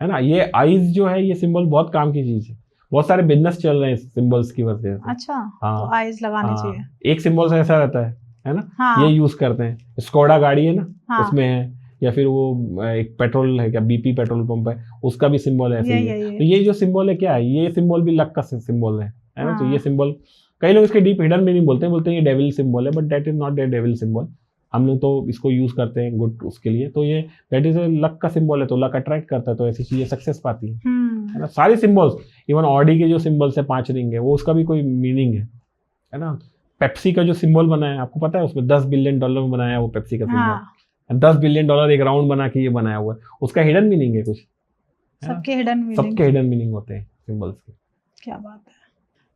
है ना। ये आईज जो है, ये सिंबल बहुत काम की चीज है, बहुत सारे बिजनेस चल रहे हैं सिंबल्स की वजह से। अच्छा, तो आईज लगानी चाहिए। एक सिंबल ऐसा रहता है ना, ये यूज करते हैं। स्कोडा गाड़ी है ना, उसमें है, या फिर वो एक पेट्रोल है क्या, बीपी पेट्रोल पंप है, उसका भी सिंबल ऐसे ही है। तो ये जो सिंबल है क्या है? ये सिंबल भी लक का सिंबल है ना। तो ये सिंबल कई लोग इसके डीप हिडन मीनिंग बोलते हैं ये डेविल सिंबल है, but that is not the devil symbol. हम लोग तो इसको यूज करते हैं गुड उसके लिए। तो ये दैट इज लक का सिंबल है, तो लक अट्रैक्ट करता है, तो ऐसी चीजें सक्सेस पाती है ना। सारे सिंबल्स, इवन ऑडी के जो सिंबल्स है 5 रिंग है, वो उसका भी कोई मीनिंग है ना। पेप्सी का जो सिंबल बना है, आपको पता है उसमें $10 बिलियन में बनाया है वो पेप्सी का सिंबल। $10 बिलियन एक राउंड बना के ये बनाया हुआ है, उसका हिडन मीनिंग है कुछ। सबके हिडन मीनिंग होते हैं सिंबल्स के। क्या बात है।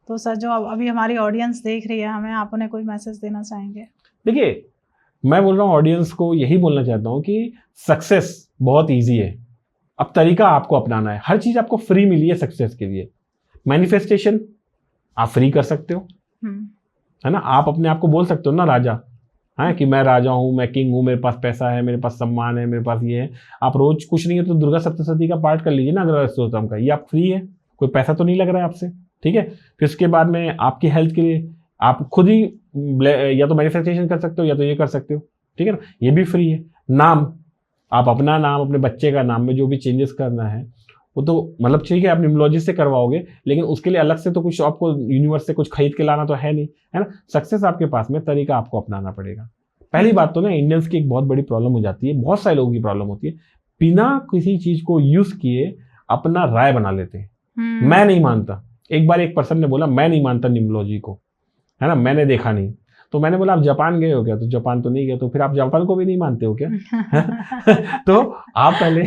तो सर, जो अभी हमारी ऑडियंस देख रही है, हमें आप उन्हें कोई मैसेज देना चाहेंगे? देखिए, मैं बोल रहा हूँ ऑडियंस को यही बोलना चाहता हूँ कि सक्सेस बहुत इजी है, अब तरीका आपको अपनाना है। हर चीज आपको फ्री मिली है सक्सेस के लिए। मैनिफेस्टेशन आप फ्री कर सकते हो, है ना। आप अपने आप को बोल सकते हो ना राजा, है कि मैं राजा हूँ, मैं किंग हूँ, मेरे पास पैसा है, मेरे पास सम्मान है, मेरे पास ये है। आप रोज कुछ नहीं है तो दुर्गा सप्तशती का पाठ कर लीजिए ना, अगर स्तोत्रम का, ये आप फ्री है, कोई पैसा तो नहीं लग रहा है आपसे, ठीक है। फिर उसके बाद में आपकी हेल्थ के लिए आप खुद ही या तो मैनिफेस्टेशन कर सकते हो या तो ये कर सकते हो, ठीक है ना, ये भी फ्री है। नाम, आप अपना नाम, अपने बच्चे का नाम में जो भी चेंजेस करना है वो तो मतलब ठीक है आप न्यूमरोलॉजी से करवाओगे, लेकिन उसके लिए अलग से तो कुछ आपको यूनिवर्स से कुछ खरीद के लाना तो है नहीं, है ना। सक्सेस आपके पास में, तरीका आपको अपनाना पड़ेगा। पहली बात तो ना इंडियंस की एक बहुत बड़ी प्रॉब्लम हो जाती है, बहुत सारे लोगों की प्रॉब्लम होती है, बिना किसी चीज को यूज किए अपना राय बना लेते हैं। मैं नहीं मानता, एक बार एक पर्सन ने बोला मैं नहीं मानता न्यूमरोलॉजी को, है ना, मैंने देखा नहीं। तो मैंने बोला आप जापान गए हो क्या? तो जापान तो नहीं गए। तो फिर आप जापान को भी नहीं मानते हो क्या? तो आप पहले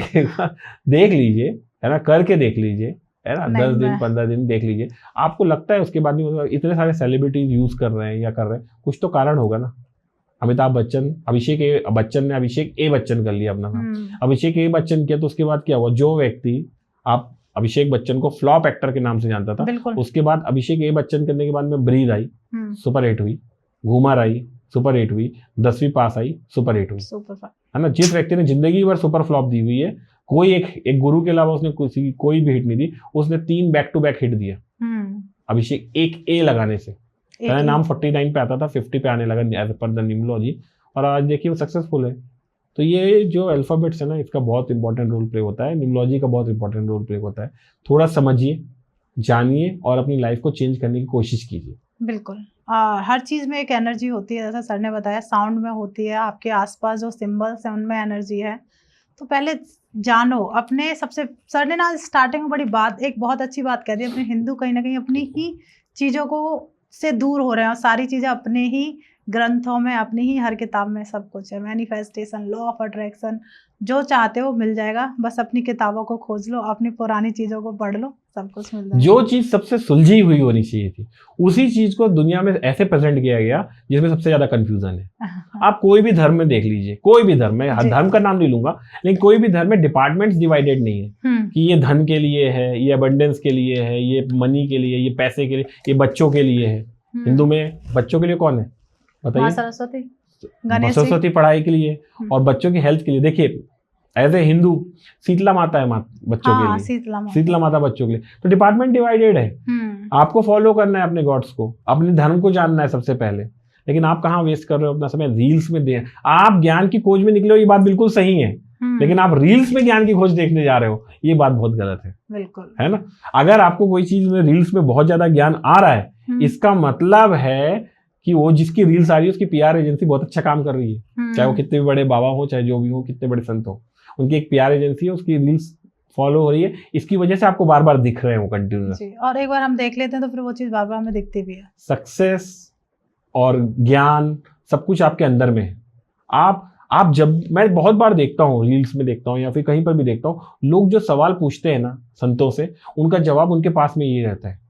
देख लीजिए, है ना, करके देख लीजिए, है ना, 10 दिन 15 दिन देख लीजिए, आपको लगता है उसके बाद नहीं होगा। इतने सारे सेलिब्रिटीज यूज कर रहे हैं या कर रहे हैं, कुछ तो कारण होगा ना। अमिताभ बच्चन, अभिषेक ए बच्चन कर लिया अपना नाम, अभिषेक ए बच्चन किया, तो उसके बाद क्या हुआ? जो व्यक्ति आप अभिषेक बच्चन को फ्लॉप एक्टर के नाम से जानता था, उसके बाद अभिषेक ए बच्चन करने के बाद में ब्रीद आई, सुपर हिट हुई, घूमर आई, सुपर हिट हुई, 10वीं पास आई, सुपर हिट हुई, है ना। जिस व्यक्ति ने जिंदगी भर सुपर फ्लॉप दी हुई है, कोई एक गुरु के अलावा उसने कोई भी हिट नहीं दी, उसने 3 बैक टू बैक हिट दिया अभिषेक एक ए लगाने से। पहले नाम 49 पे आता था, 50 पे आने लगा एज पर द न्यूमरोलॉजी, और आज देखिए वो सक्सेसफुल है। तो ये जो अल्फाबेट्स है ना, इसका बहुत इंपॉर्टेंट रोल प्ले होता है, न्यूमरोलॉजी का बहुत इंपॉर्टेंट रोल प्ले होता है। थोड़ा समझिए, जानिए और अपनी लाइफ को चेंज करने की कोशिश कीजिए। बिल्कुल। हर चीज़ में एक एनर्जी होती है, जैसा सर ने बताया, साउंड में होती है, आपके आसपास जो सिंबल्स हैं उनमें एनर्जी है। तो पहले जानो अपने, सबसे सर ने ना स्टार्टिंग में एक बहुत अच्छी बात कह दी, अपने हिंदू कहीं ना कहीं अपनी ही चीज़ों को से दूर हो रहे हैं, और सारी चीज़ें अपने ही ग्रंथों में, अपनी ही हर किताब में सब कुछ है। मैनिफेस्टेशन, लॉ ऑफ अट्रैक्शन, जो चाहते हो मिल जाएगा, बस अपनी किताबों को खोज लो, अपनी पुरानी चीज़ों को पढ़ लो, सब कुछ मिल जाएगा। जो चीज़ सबसे सुलझी हुई होनी चाहिए थी, उसी चीज़ को दुनिया में ऐसे प्रेजेंट किया गया जिसमें सबसे ज़्यादा कंफ्यूजन है। आप कोई भी धर्म में देख लीजिए, कोई भी धर्म में, हर धर्म का नाम नहीं लूंगा, लेकिन कोई भी धर्म में डिपार्टमेंट्स डिवाइडेड नहीं है कि ये धन के लिए है, ये अबंडेंस के लिए है, ये मनी के लिए, ये पैसे के लिए, ये बच्चों के लिए है। हिंदू में बच्चों के लिए कौन है बताइए? सरस्वती पढ़ाई के लिए, और बच्चों की हेल्थ के लिए। देखिए एज ए हिंदू शीतला माता है बच्चों के लिए, शीतला माता बच्चों के लिए। तो डिपार्टमेंट डिवाइडेड है, आपको फॉलो करना है अपने गॉड्स को, अपने धर्म को जानना है सबसे पहले। लेकिन आप कहाँ वेस्ट कर रहे हो अपना समय? रील्स में दे, आप ज्ञान की खोज में निकले हो, ये बात बिल्कुल सही है, लेकिन आप रील्स में ज्ञान की खोज देखने जा रहे हो, ये बात बहुत गलत है। बिल्कुल, है ना। अगर आपको कोई चीज में रील्स में बहुत ज्यादा ज्ञान आ रहा है, इसका मतलब है कि वो जिसकी रील्स आ रही है उसकी पीआर एजेंसी बहुत अच्छा काम कर रही है। चाहे वो कितने भी बड़े बाबा हो, चाहे जो भी हो, कितने बड़े संत हो, उनकी एक पीआर एजेंसी है, उसकी रील्स फॉलो हो रही है, इसकी वजह से आपको बार बार दिख रहे हैं वो कंटिन्यूस। और एक बार हम देख लेते हैं तो फिर वो चीज बार बार हमें दिखती भी है। सक्सेस और ज्ञान सब कुछ आपके अंदर में है। आप जब, मैं बहुत बार देखता हूँ, रील्स में देखता हूँ या फिर कहीं पर भी देखता हूँ, लोग जो सवाल पूछते हैं ना संतों से, उनका जवाब उनके पास में ये रहता है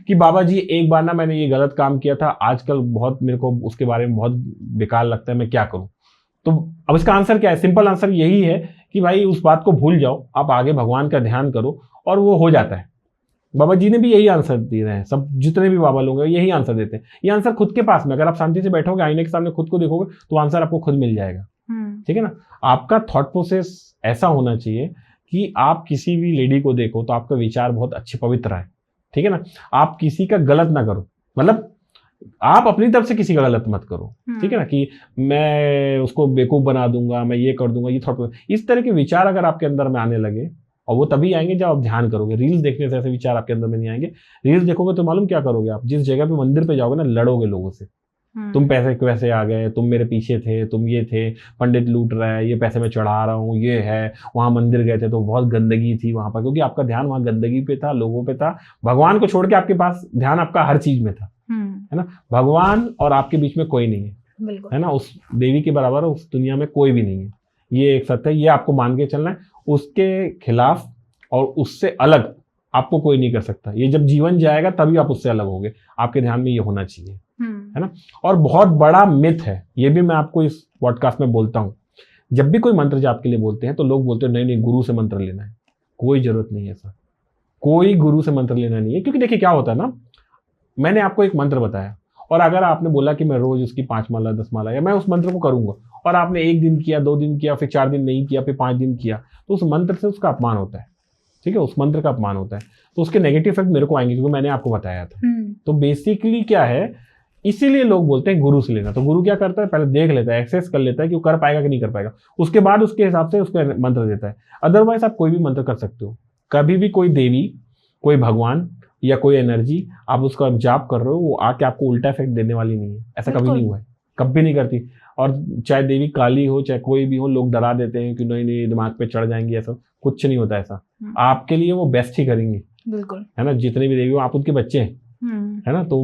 कि बाबा जी एक बार ना मैंने ये गलत काम किया था, आजकल बहुत मेरे को उसके बारे में बहुत बेकार लगता है, मैं क्या करूं? तो अब इसका आंसर क्या है? सिंपल आंसर यही है कि भाई उस बात को भूल जाओ, आप आगे भगवान का ध्यान करो और वो हो जाता है। बाबा जी ने भी यही आंसर दे रहे हैं, सब जितने भी बाबा लोग हैं यही आंसर देते हैं। ये आंसर खुद के पास में, अगर आप शांति से बैठोगे, आईने के सामने खुद को देखोगे, तो आंसर आपको खुद मिल जाएगा। ठीक है ना। आपका थॉट प्रोसेस ऐसा होना चाहिए कि आप किसी भी लेडी को देखो तो आपका विचार बहुत अच्छे पवित्र है। ठीक है ना। आप किसी का गलत ना करो, मतलब आप अपनी तरफ से किसी का गलत मत करो। ठीक है ना, कि मैं उसको बेवकूफ बना दूंगा, मैं ये कर दूंगा, ये थॉट, इस तरह के विचार अगर आपके अंदर में आने लगे, और वो तभी आएंगे जब आप ध्यान करोगे। रील्स देखने से ऐसे विचार आपके अंदर में नहीं आएंगे। रील्स देखोगे तो मालूम क्या करोगे? आप जिस जगह पे मंदिर पे जाओगे ना, लड़ोगे लोगों से, तुम पैसे कैसे आ गए, तुम मेरे पीछे थे, तुम ये थे, पंडित लूट रहा है, ये पैसे मैं चढ़ा रहा हूँ, ये है, वहां मंदिर गए थे तो बहुत गंदगी थी वहां पर, क्योंकि आपका ध्यान वहां गंदगी पे था, लोगों पे था। भगवान को छोड़ के आपके पास ध्यान आपका हर चीज में था, है ना। भगवान और आपके बीच में कोई नहीं है, है ना। उस देवी के बराबर उस दुनिया में कोई भी नहीं है, ये एक सत्य है, ये आपको मान के चलना है। उसके खिलाफ और उससे अलग आपको कोई नहीं कर सकता। ये जब जीवन जाएगा तभी आप उससे अलग होगे, आपके ध्यान में ये होना चाहिए, है ना। और बहुत बड़ा मिथ है, ये भी मैं आपको इस पॉडकास्ट में बोलता हूँ, जब भी कोई मंत्र जाप के लिए बोलते हैं तो लोग बोलते हैं नहीं गुरु से मंत्र लेना है। कोई जरूरत नहीं है सर, कोई गुरु से मंत्र लेना नहीं है। क्योंकि देखिए क्या होता है ना, मैंने आपको एक मंत्र बताया, और अगर आपने बोला कि मैं रोज उसकी 5 माला 10 माला, या मैं उस मंत्र को करूंगा, और आपने 1 दिन किया, 2 दिन किया, फिर 4 दिन नहीं किया, फिर 5 दिन किया, तो उस मंत्र से उसका अपमान होता है। ठीक है, उस मंत्र का अपमान होता है, तो उसके नेगेटिव इफेक्ट मेरे को आएंगे, क्योंकि मैंने आपको बताया था। तो बेसिकली क्या है, इसीलिए लोग बोलते हैं गुरु से लेना। तो गुरु क्या करता है, पहले देख लेता है, एक्सेस कर लेता है कि वो कर पाएगा कि नहीं कर पाएगा, उसके बाद उसके हिसाब से उसको मंत्र देता है। अदरवाइज आप कोई भी मंत्र कर सकते हो। कभी भी कोई देवी, कोई भगवान या कोई एनर्जी आप उसका जाप कर रहे हो, वो आके आपको उल्टा इफेक्ट देने वाली नहीं है। ऐसा कभी नहीं हुआ है, कभी नहीं करती। और चाहे देवी काली हो, चाहे कोई भी हो, लोग डरा देते हैं कि नहीं नहीं दिमाग पे चढ़ जाएंगी, ऐसा कुछ नहीं होता। ऐसा आपके लिए वो बेस्ट ही करेंगी, बिल्कुल, है ना। जितने भी देवी हो, आप उनके बच्चे हैं, है ना। तो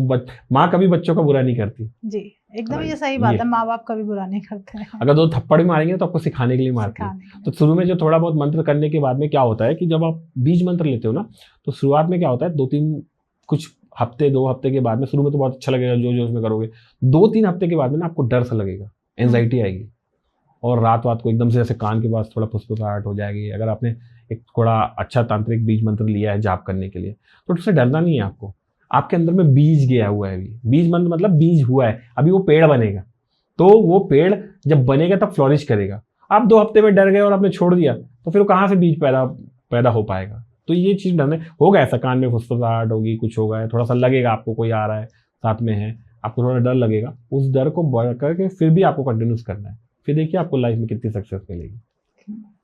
माँ कभी बच्चों का बुरा नहीं करती जी, एकदम ये सही बात है। माँ बाप कभी बुरा नहीं करते हैं। अगर 2 थप्पड़ भी मारेंगे तो आपको सिखाने के लिए मारते हैं। तो शुरू में जो थोड़ा बहुत मंत्र करने के बाद में क्या होता है कि जब आप बीज मंत्र लेते हो ना, तो शुरुआत में क्या होता है, 2-3 कुछ हफ्ते 2 हफ्ते के बाद में, शुरू में तो बहुत अच्छा लगेगा जो उसमें करोगे, 2-3 हफ्ते के बाद में ना आपको डर सा लगेगा, एंजाइटी आएगी, और रात को एकदम से ऐसे कान के पास थोड़ा फुसफुसाहट हो जाएगी। अगर आपने एक थोड़ा अच्छा तांत्रिक बीज मंत्र लिया है जाप करने के लिए, तो उससे डरना नहीं है आपको। आपके अंदर में बीज गया हुआ है, अभी बीज मंत्र मतलब बीज हुआ है, अभी वो पेड़ बनेगा। तो वो पेड़ जब बनेगा तब फ्लोरिश करेगा। आप 2 हफ्ते में डर गए और आपने छोड़ दिया, तो फिर वो कहाँ से बीज पैदा हो पाएगा। तो ये चीज़ डरने होगा, ऐसा कान में फुसफुसाहट होगी, कुछ होगा, थोड़ा सा लगेगा आपको कोई आ रहा है साथ में है, आपको थोड़ा डर लगेगा। उस डर को बढ़ करके फिर भी आपको कंटिन्यूस करना है, फिर देखिए आपको लाइफ में कितनी सक्सेस मिलेगी।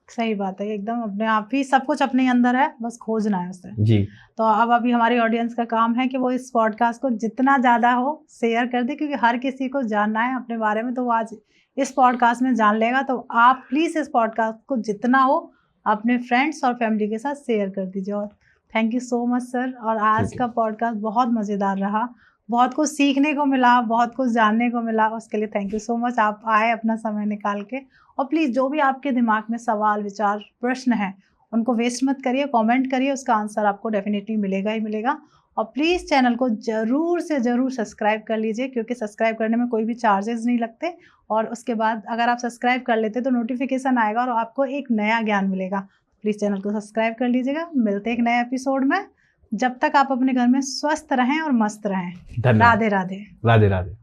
सही बात है, एकदम अपने आप ही सब कुछ अपने अंदर है, बस खोजना है उसे जी। तो अब अभी हमारी ऑडियंस का काम है कि वो इस पॉडकास्ट को जितना ज़्यादा हो शेयर कर दे, क्योंकि हर किसी को जानना है अपने बारे में, तो वो आज इस पॉडकास्ट में जान लेगा। तो आप प्लीज़ इस पॉडकास्ट को जितना हो अपने फ्रेंड्स और फैमिली के साथ शेयर कर दीजिए। और thank you so much sir. और आज का पॉडकास्ट बहुत मज़ेदार रहा, बहुत कुछ सीखने को मिला, बहुत कुछ जानने को मिला, उसके लिए थैंक यू सो मच। आप आए अपना समय निकाल के, और प्लीज़ जो भी आपके दिमाग में सवाल विचार प्रश्न है उनको वेस्ट मत करिए, कमेंट करिए, उसका आंसर आपको डेफिनेटली मिलेगा ही मिलेगा। और प्लीज़ चैनल को ज़रूर से ज़रूर सब्सक्राइब कर लीजिए, क्योंकि सब्सक्राइब करने में कोई भी चार्जेस नहीं लगते। और उसके बाद अगर आप सब्सक्राइब कर लेते तो नोटिफिकेशन आएगा और आपको एक नया ज्ञान मिलेगा। प्लीज़ चैनल को सब्सक्राइब कर लीजिएगा। मिलते हैं एक नए एपिसोड में। जब तक आप अपने घर में स्वस्थ रहें और मस्त रहें। राधे राधे। राधे राधे।